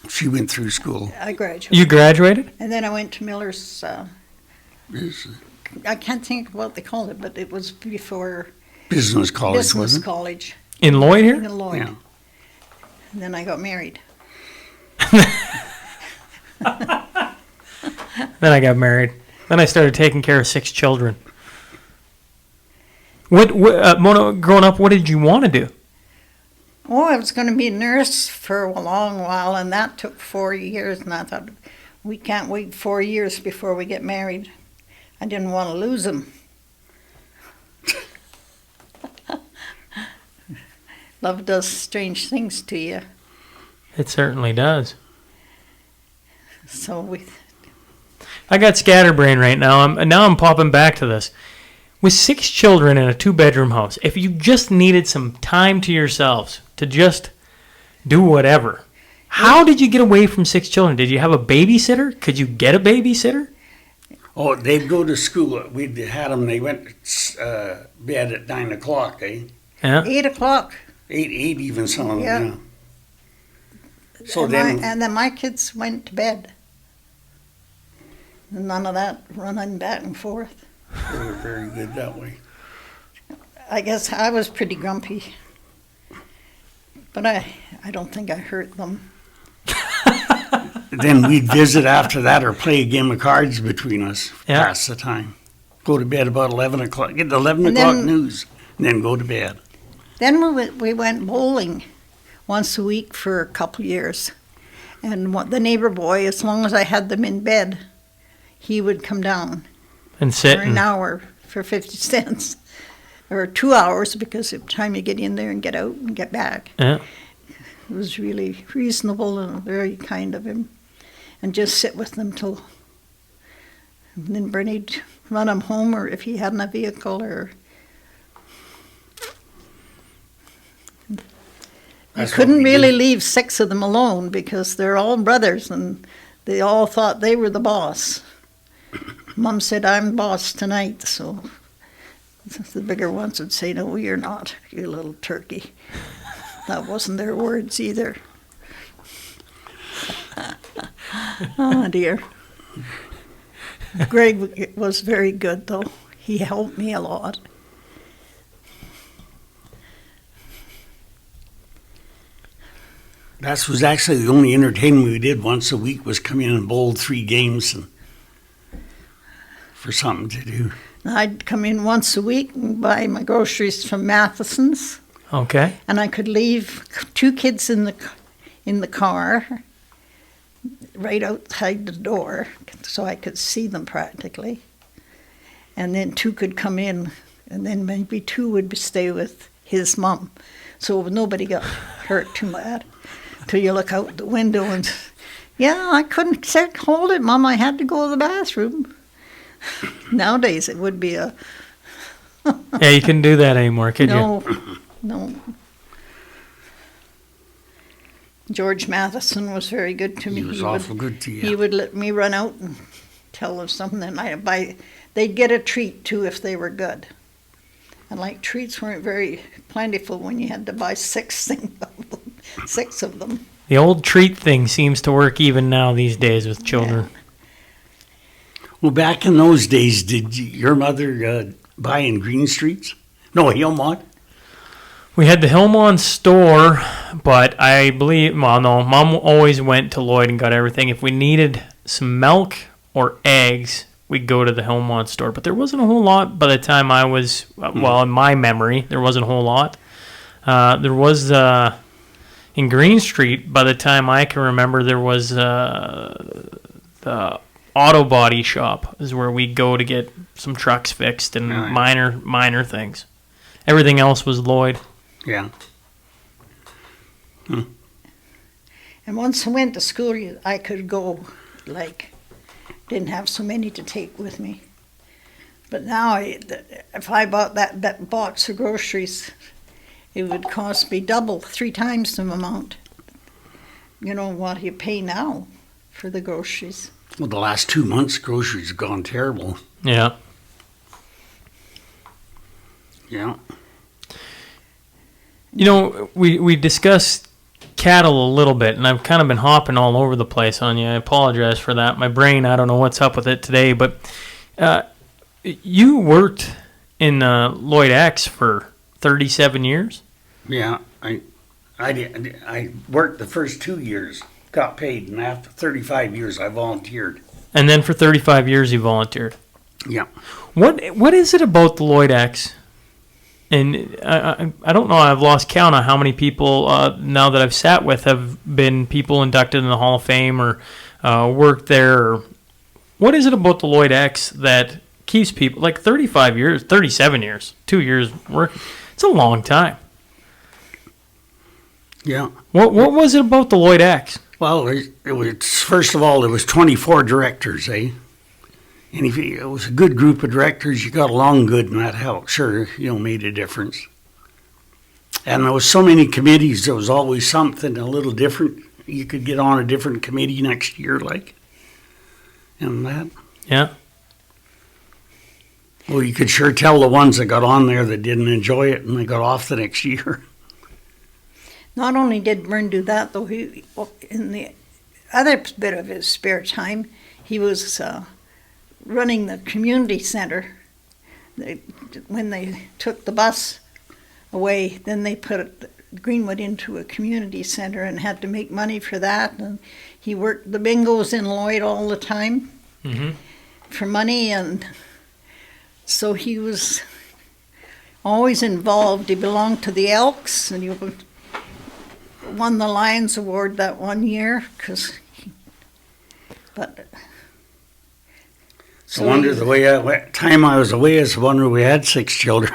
She went through school. I graduated. You graduated? And then I went to Miller's, I can't think of what they called it, but it was before Business college, business wasn't it? college In Lloyd here? in Lloyd. Yeah. And then I got married. Then I got married. Then I started taking care of 6 children. Mona, growing up, what did you want to do? Oh, I was going to be a nurse for a long while, and that took 4 years. And I thought, we can't wait 4 years before we get married. I didn't want to lose him. Love does strange things to you. It certainly does. So I got scatterbrain right now. I'm popping back to this. With 6 children in a 2-bedroom house, if you just needed some time to yourselves to just do whatever, how did you get away from 6 children? Did you have a babysitter? Could you get a babysitter? Oh, they'd go to school. We'd had them. They went to bed at 9 o'clock, eh? Yeah. 8 o'clock. 8 even some of them. Yeah. Yeah. So then my kids went to bed. None of that running back and forth. they were very good that way. I guess I was pretty grumpy. But I don't think I hurt them. Then we'd visit after that or play a game of cards between us. Yeah. Pass the time. Go to bed about 11 o'clock. Get the 11 And o'clock then- news. And then go to bed. Then we went bowling once a week for a couple years. And the neighbor boy, as long as I had them in bed, he would come down And sit for an hour for 50 cents. Or 2 hours, because by the time you get in there and get out and get back. Yeah. It was really reasonable and very kind of him. And just sit with them till then Bernie'd run him home, or if he hadn't a vehicle, or you That's what couldn't we really did. leave 6 of them alone because they're all brothers and they all thought they were the boss. Mom said, I'm boss tonight, so the bigger ones would say, no, you're not, you little turkey. That wasn't their words either. Oh, dear. Greg was very good, though. He helped me a lot. That was actually the only entertainment we did once a week was come in and bowl 3 games and for something to do. I'd come in once a week and buy my groceries from Matheson's, Okay. and I could leave 2 kids in the car right outside the door so I could see them practically. And then 2 could come in, and then maybe 2 would stay with his mom. So nobody got hurt too bad. Till you look out the window and, yeah, I couldn't hold it, Mom. I had to go to the bathroom. Nowadays it would be a... Yeah, you couldn't do that anymore, could you? No. George Matheson was very good to me. He was awful good to you. He would let me run out and tell them something, and they'd get a treat too if they were good. And like treats weren't very plentiful when you had to buy 6 of them. The old treat thing seems to work even now these days with children. Well, back in those days, did your mother buy in Green Streets? No, Hillmont? We had the Hillmont store, but I believe, well, no, Mom always went to Lloyd and got everything. If we needed some milk or eggs, we'd go to the Hillmont store. But there wasn't a whole lot by the time I was, well, in my memory, there wasn't a whole lot. There was, in Green Street, by the time I can remember, there was the auto body shop is where we'd go to get some trucks fixed and minor things. Everything else was Lloyd. Yeah. And once I went to school, I could go, didn't have so many to take with me. But now, if I bought that box of groceries, it would cost me double, 3 times the amount. You know what you pay now for the groceries. Well, the last 2 months, groceries have gone terrible. Yeah. Yeah. You know, we discussed cattle a little bit, and I've kind of been hopping all over the place on you. I apologize for that. My brain, I don't know what's up with it today, but you worked in Lloyd X for 37 years? Yeah, I worked the first 2 years. got paid, and after 35 years, I volunteered. And then for 35 years you volunteered. Yeah. What is it about the Lloyd X? And I don't know, I've lost count on how many people now that I've sat with have been people inducted in the Hall of Fame or worked there. Or what is it about the Lloyd X that keeps people, like 35 years, 37 years, 2 years working? It's a long time. Yeah. What was it about the Lloyd X? Well, it was, first of all, there was 24 directors, eh? And if it was a good group of directors, you got along good, and that helped. Sure, made a difference. And there was so many committees, there was always something a little different. You could get on a different committee next year, like, and that. Yeah. Well, you could sure tell the ones that got on there that didn't enjoy it, and they got off the next year. Not only did Vern do that, though, he, in the other bit of his spare time, he was running the community center. When they took the bus away, then they put Greenwood into a community center and had to make money for that. And he worked the bingos in Lloyd all the time for money, and so he was always involved. He belonged to the Elks, and he won the Lions Award that one year. So I wonder the time I was away, I wonder we had 6 children.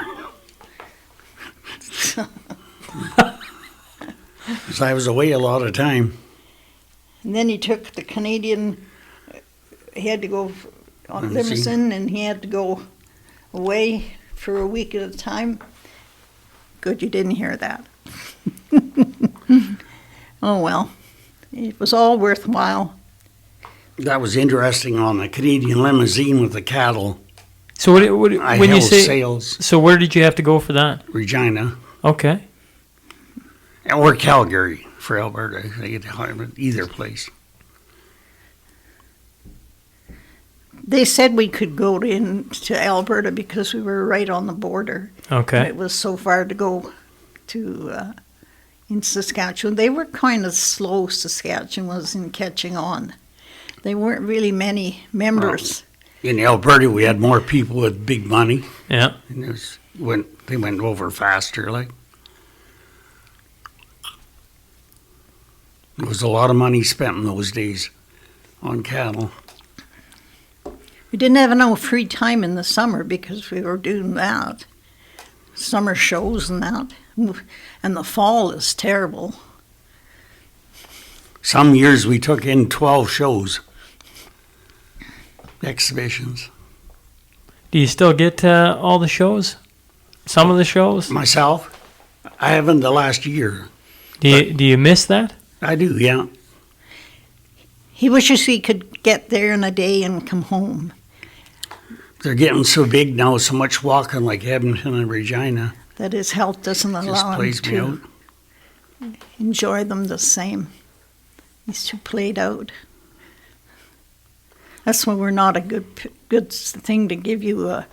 Because I was away a lot of time. And then he took the Canadian, he had to go on limousine, and he had to go away for a week at a time. Good, you didn't hear that. Oh well, it was all worthwhile. That was interesting on the Canadian limousine with the cattle. So when you say sales, so where did you have to go for that? Regina. Okay. Or Calgary for Alberta. They could hire at either place. They said we could go into Alberta because we were right on the border. Okay. It was so far to go to in Saskatchewan. They were kind of slow, Saskatchewan was, in catching on. There weren't really many members. Well, in Alberta, we had more people with big money. Yeah. And they went over faster, like. There was a lot of money spent in those days on cattle. We didn't have no free time in the summer because we were doing that. Summer shows and that. And the fall is terrible. Some years we took in 12 shows, exhibitions. Do you still get all the shows? Some of the shows? Myself? I haven't the last year. Do you miss that? I do, yeah. He wishes he could get there in a day and come home. They're getting so big now, so much walking like Edmonton and Regina. That his health doesn't allow him to enjoy them the same. He's too played out. That's why we're not a good thing to give you a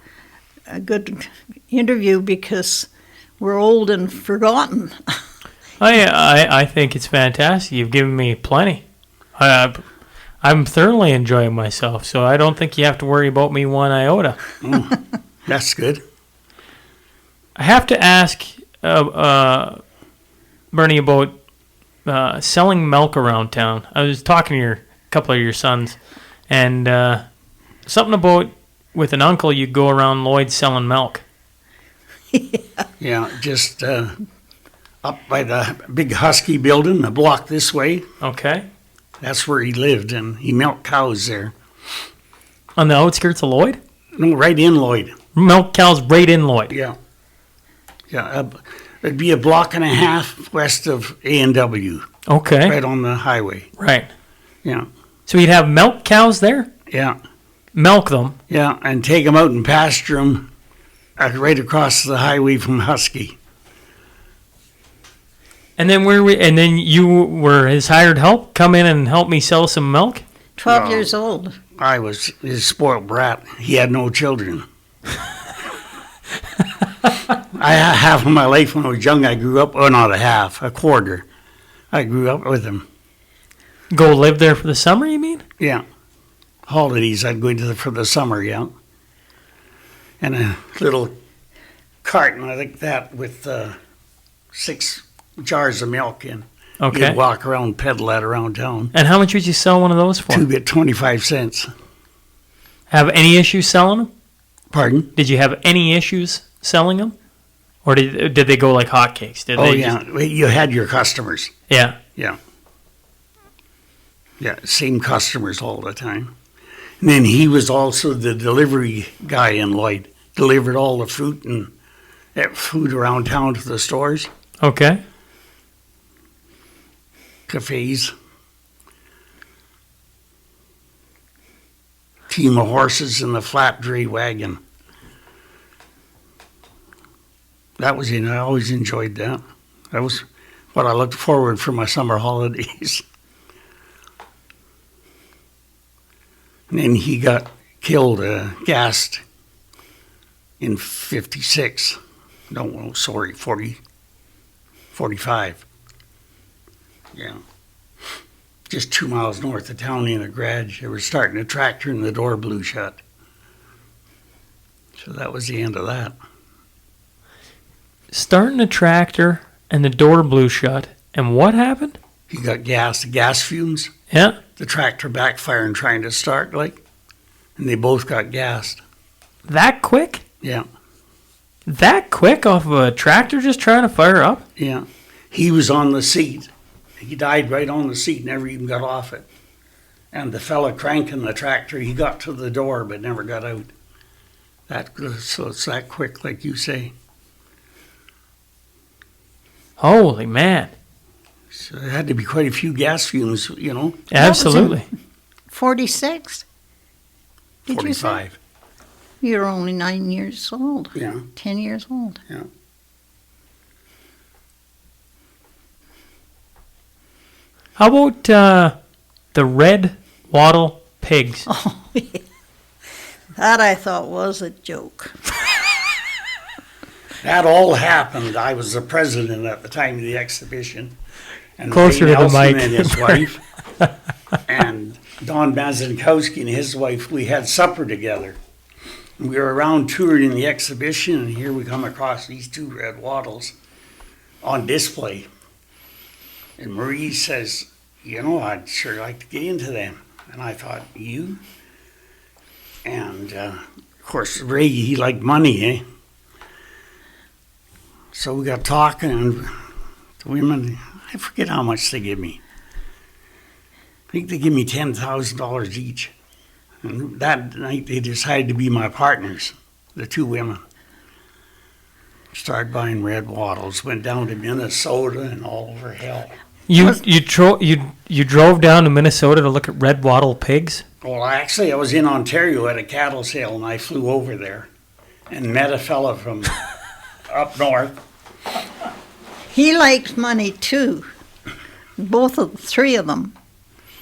good interview, because we're old and forgotten. I think it's fantastic. You've given me plenty. I'm thoroughly enjoying myself, so I don't think you have to worry about me one iota. That's good. I have to ask Bernie about selling milk around town. I was talking to a couple of your sons, and something about with an uncle you'd go around Lloyd selling milk. Yeah, just up by the big Husky building, a block this way. Okay. That's where he lived, and he milked cows there. On the outskirts of Lloyd? No, right in Lloyd. Milk cows right in Lloyd? Yeah. Yeah, it'd be a block and a half west of A&W. Okay. Right on the highway. Right. Yeah. So you'd have milk cows there? Yeah. Milk them? Yeah, and take them out and pasture them right across the highway from Husky. And then you were his hired help? Come in and help me sell some milk? 12 years old. I was his spoiled brat. He had no children. I had half of my life when I was young. I grew up, not a half, a quarter. I grew up with him. Go live there for the summer, you mean? Yeah. Holidays, I'd go into for the summer, yeah. And a little carton like that with 6 jars of milk in. Okay. You'd walk around, peddle that around town. And how much would you sell one of those for? 25 cents. Have any issues selling them? Pardon? Did you have any issues selling them? Or did they go like hotcakes? Did Oh, they yeah. You had your customers. Yeah. Yeah. Yeah, same customers all the time. And then he was also the delivery guy in Lloyd. Delivered all the fruit and food around town to the stores, Okay. cafes. Team of horses in the flat dray wagon. I always enjoyed that. That was what I looked forward for my summer holidays. And then he got killed, gassed in 56. No, sorry, 45. Yeah. Just 2 miles north of town in a garage. They were starting a tractor and the door blew shut. So that was the end of that. Starting a tractor and the door blew shut. And what happened? He got gassed, gas fumes. Yeah. The tractor backfiring trying to start, and they both got gassed. That quick? Yeah, That quick off of a tractor just trying to fire up? yeah. He was on the seat. He died right on the seat, never even got off it. And the fella cranking the tractor, he got to the door but never got out. So it's that quick, like you say. Holy man. So there had to be quite a few gas fumes, Absolutely. 46? Did you say? 45. You're only 9 years old. Yeah. 10 years old. Yeah. How about the red wattle pigs? Oh, yeah. That I thought was a joke. That all happened. I was the president at the time of the exhibition. And Closer Ray to the Nelson mic. and his wife, and Don Mazankowski and his wife, we had supper together. We were around touring the exhibition, and here we come across these 2 red wattles on display. And Marie says, I'd sure like to get into them. And I thought, you? And of course, Ray, he liked money, eh? So we got talking, and the women, I forget how much they give me. I think they give me $10,000 each. And that night they decided to be my partners, the 2 women. Started buying red wattles, went down to Minnesota and all over hell. You drove down to Minnesota to look at red wattle pigs? Well, actually, I was in Ontario at a cattle sale, and I flew over there and met a fella from up north. He liked money too. The 3 of them.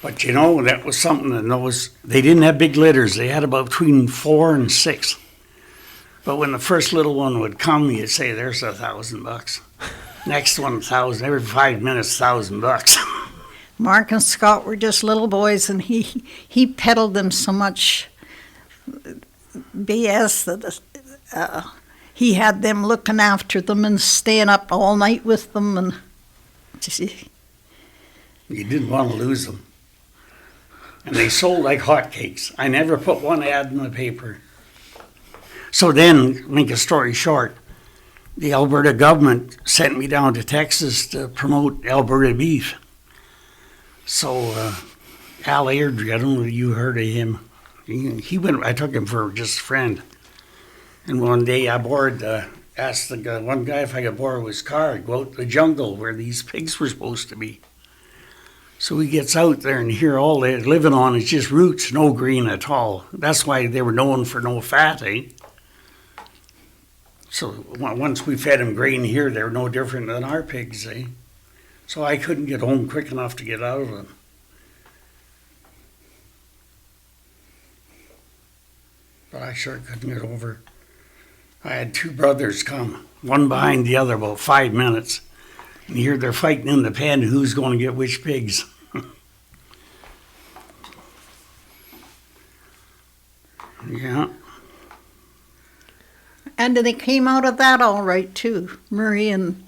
But that was something that they didn't have big litters. They had about between 4 and 6. But when the first little one would come, you'd say, there's $1,000. Next one, 1,000. Every 5 minutes, $1,000. Mark and Scott were just little boys, and he peddled them so much BS that he had them looking after them and staying up all night with them, and You didn't want to lose them. And they sold like hotcakes. I never put one ad in the paper. So then, make a story short, the Alberta government sent me down to Texas to promote Alberta beef. So Al Airdrie, I don't know if you heard of him. He went. I took him for just a friend. And one day I asked one guy if I could borrow his car, go out to the jungle where these pigs were supposed to be. So he gets out there, and here all they're living on is just roots, no green at all. That's why they were known for no fat, eh? So once we fed them grain here, they were no different than our pigs, eh? So I couldn't get home quick enough to get out of them. But I sure couldn't get over. I had 2 brothers come, one behind the other, about 5 minutes. And here they're fighting in the pen who's going to get which pigs. Yeah. And they came out of that all right, too. Murray and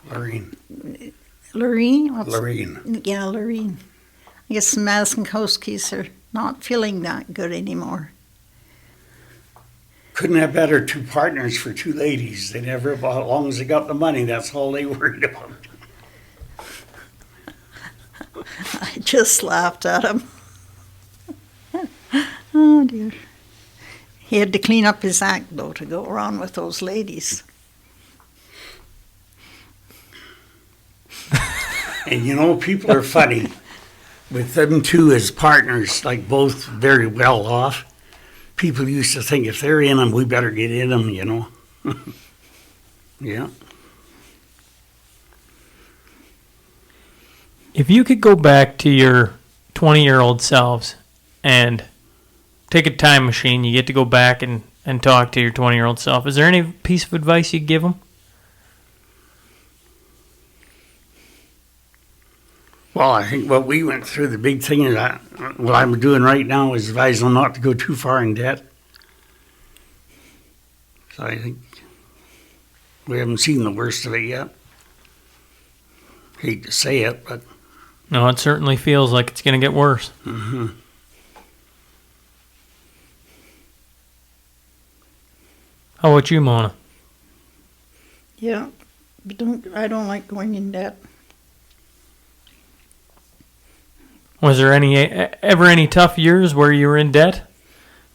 Lorraine. Lorraine? Lorraine. Yeah, Lorraine. I guess the Mazinkowskis are not feeling that good anymore. Couldn't have better two partners for two ladies. They never, as long as they got the money, that's all they worried about. I just laughed at him. Oh, dear. He had to clean up his act, though, to go around with those ladies. And you know, people are funny. With them two as partners, like both very well off, people used to think if they're in them, we better get in them, you know. Yeah. If you could go back to your 20-year-old selves and take a time machine, you get to go back and talk to your 20-year-old self, is there any piece of advice you'd give them? Well, I think what we went through, the big thing is that what I'm doing right now is advise them not to go too far in debt. So I think we haven't seen the worst of it yet. Hate to say it, but No, it certainly feels like it's going to get worse. mm-hmm. How about you, Mona? Yeah, but I don't like going in debt. Was there ever any tough years where you were in debt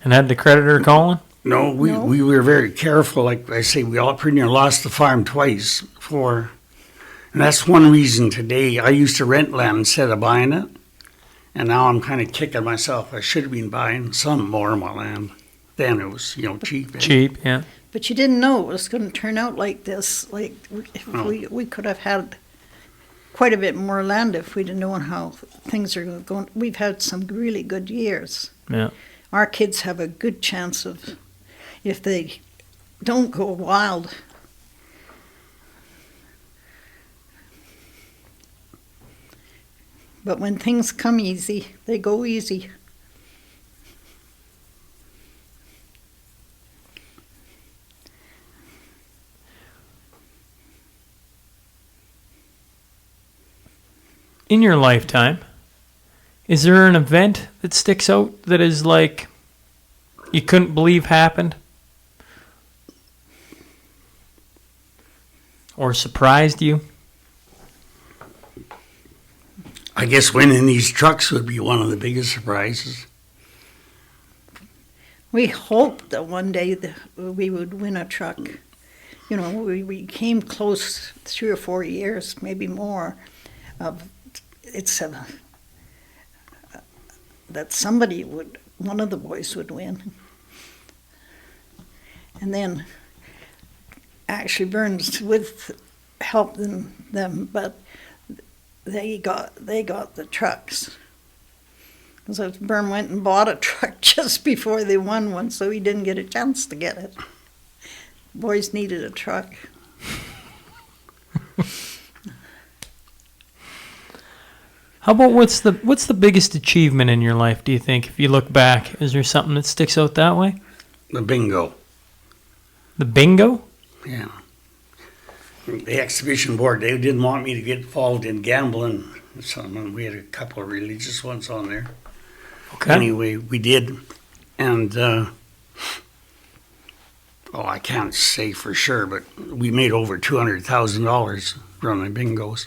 and had the creditor calling? No, we were very careful. Like I say, we all pretty near lost the farm twice before. And that's one reason today I used to rent land instead of buying it. And now I'm kind of kicking myself. I should have been buying some more of my land. Then it was, cheap. Cheap, yeah. But you didn't know it was going to turn out like this. Like, if we could have had quite a bit more land if we'd have known how things are going. We've had some really good years. Yeah. Our kids have a good chance of, if they don't go wild. But when things come easy, they go easy. In your lifetime, is there an event that sticks out that is like you couldn't believe happened? Or surprised you? I guess winning these trucks would be one of the biggest surprises. We hoped that one day that we would win a truck. We came close 3 or 4 years, maybe more, of that one of the boys would win. And then actually Burns with help them, but they got the trucks. So Byrne went and bought a truck just before they won one, so he didn't get a chance to get it. Boys needed a truck. How about what's the biggest achievement in your life, do you think, if you look back? Is there something that sticks out that way? The bingo. The bingo? Yeah. The exhibition board, they didn't want me to get involved in gambling. We had a couple of religious ones on there. Okay. Anyway, we did. And, I can't say for sure, but we made over $200,000 running bingos.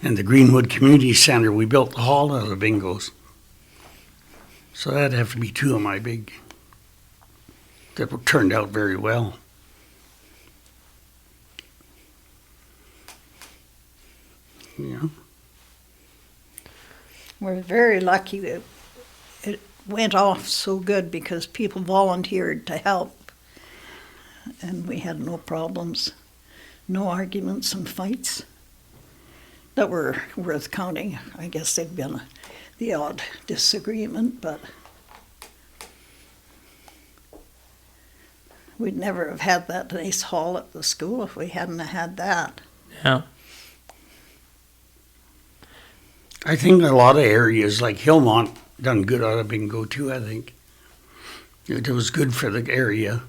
And the Greenwood Community Center, we built the hall out of the bingos. So that'd have to be two of my big, that turned out very well. Yeah. We're very lucky that it went off so good because people volunteered to help. And we had no problems, no arguments and fights that were worth counting. I guess there'd been the odd disagreement, but we'd never have had that nice hall at the school if we hadn't had that. Yeah. I think a lot of areas like Hillmont done good out of bingo too, I think. It was good for the area.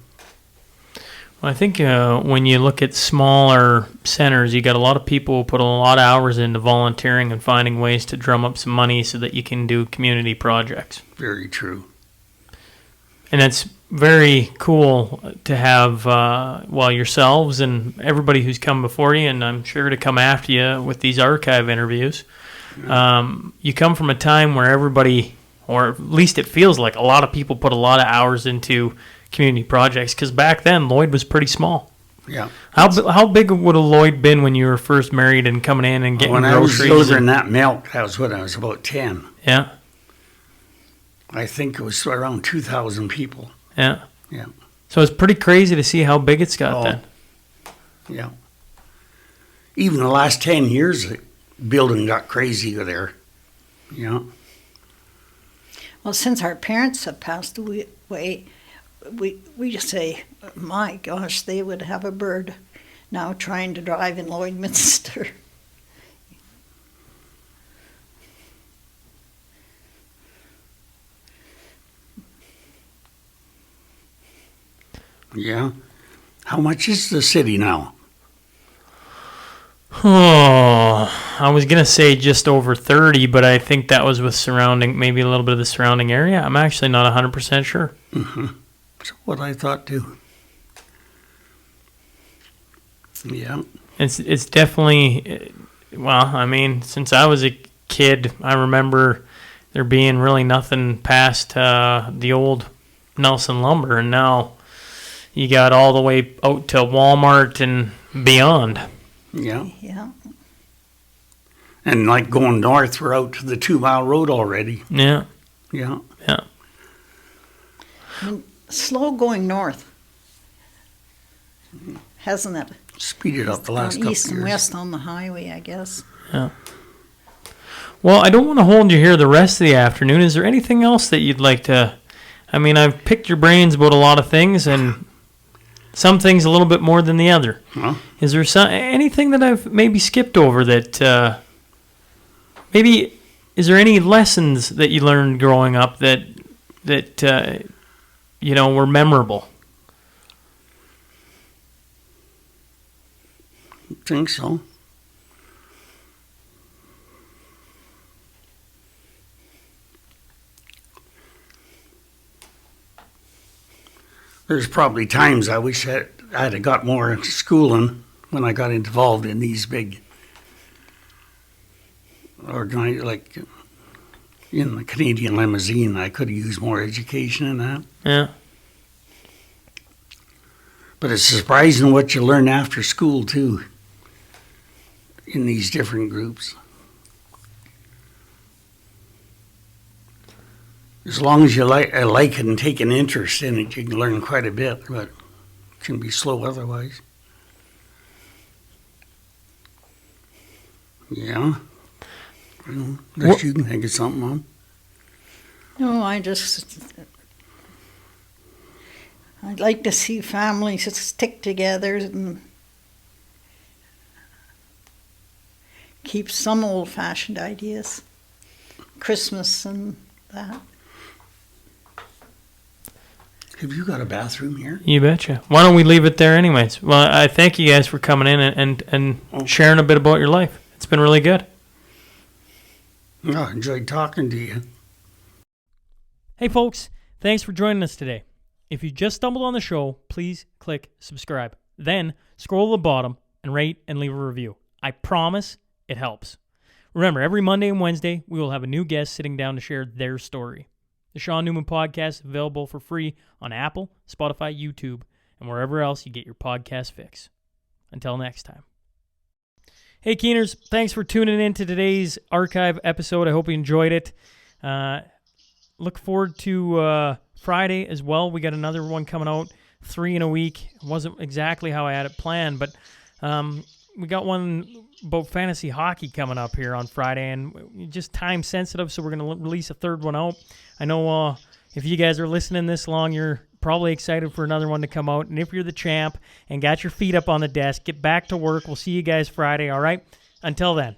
Well, I think when you look at smaller centers, you got a lot of people who put a lot of hours into volunteering and finding ways to drum up some money so that you can do community projects. Very true. And it's very cool to have, yourselves and everybody who's come before you, and I'm sure to come after you with these archive interviews. You come from a time where everybody, or at least it feels like a lot of people put a lot of hours into community projects, because back then Lloyd was pretty small. Yeah. How big would a Lloyd been when you were first married and coming in and getting groceries? When I was delivering that milk, that was when I was about 10. Yeah. I think it was around 2,000 people. Yeah. Yeah. So it's pretty crazy to see how big it's got then. Yeah. Even the last 10 years, the building got crazy there. Yeah. Well, since our parents have passed away, we just say, my gosh, they would have a bird now trying to drive in Lloydminster. Yeah. How much is the city now? Oh, I was going to say just over 30, but I think that was with maybe a little bit of the surrounding area. I'm actually not 100% sure. Mm-hmm. That's what I thought too. Yeah. It's definitely, since I was a kid, I remember there being really nothing past the old Nelson Lumber, and now you got all the way out to Walmart and beyond. Yeah. Yeah. And like going north, we're out to the 2 Mile Road already. Yeah. Yeah. Yeah. Slow going north, hasn't it? Speeded up the last couple of years. East and west on the highway, I guess. Yeah. Well, I don't want to hold you here the rest of the afternoon. Is there anything else that you'd like to... I've picked your brains about a lot of things, and some things a little bit more than the other. Huh? Is there anything that I've maybe skipped over that... maybe... Is there any lessons that you learned growing up that were memorable? I think so. There's probably times I wish I'd have got more schooling when I got involved in these big like in the Canadian Limousine. I could have used more education in that. Yeah. But it's surprising what you learn after school too in these different groups. As long as you like it and take an interest in it, you can learn quite a bit, but it can be slow otherwise. Yeah. Unless you can think of something, Mom. No, I'd like to see families stick together and keep some old-fashioned ideas, Christmas and that. Have you got a bathroom here? You betcha. Why don't we leave it there anyways? Well, I thank you guys for coming in and sharing a bit about your life. It's been really good. Oh, I enjoyed talking to you. Hey folks, thanks for joining us today. If you just stumbled on the show, please click subscribe. Then scroll to the bottom and rate and leave a review. I promise it helps. Remember, every Monday and Wednesday, we will have a new guest sitting down to share their story. The Sean Newman Podcast is available for free on Apple, Spotify, YouTube, and wherever else you get your podcast fix. Until next time. Hey Keeners, thanks for tuning in to today's archive episode. I hope you enjoyed it. Look forward to Friday as well. We got another one coming out, 3 in a week. It wasn't exactly how I had it planned, but we got one about fantasy hockey coming up here on Friday, and just time sensitive, so we're going to release a third one out. I know if you guys are listening this long, you're probably excited for another one to come out. And if you're the champ and got your feet up on the desk, get back to work. We'll see you guys Friday, all right? Until then.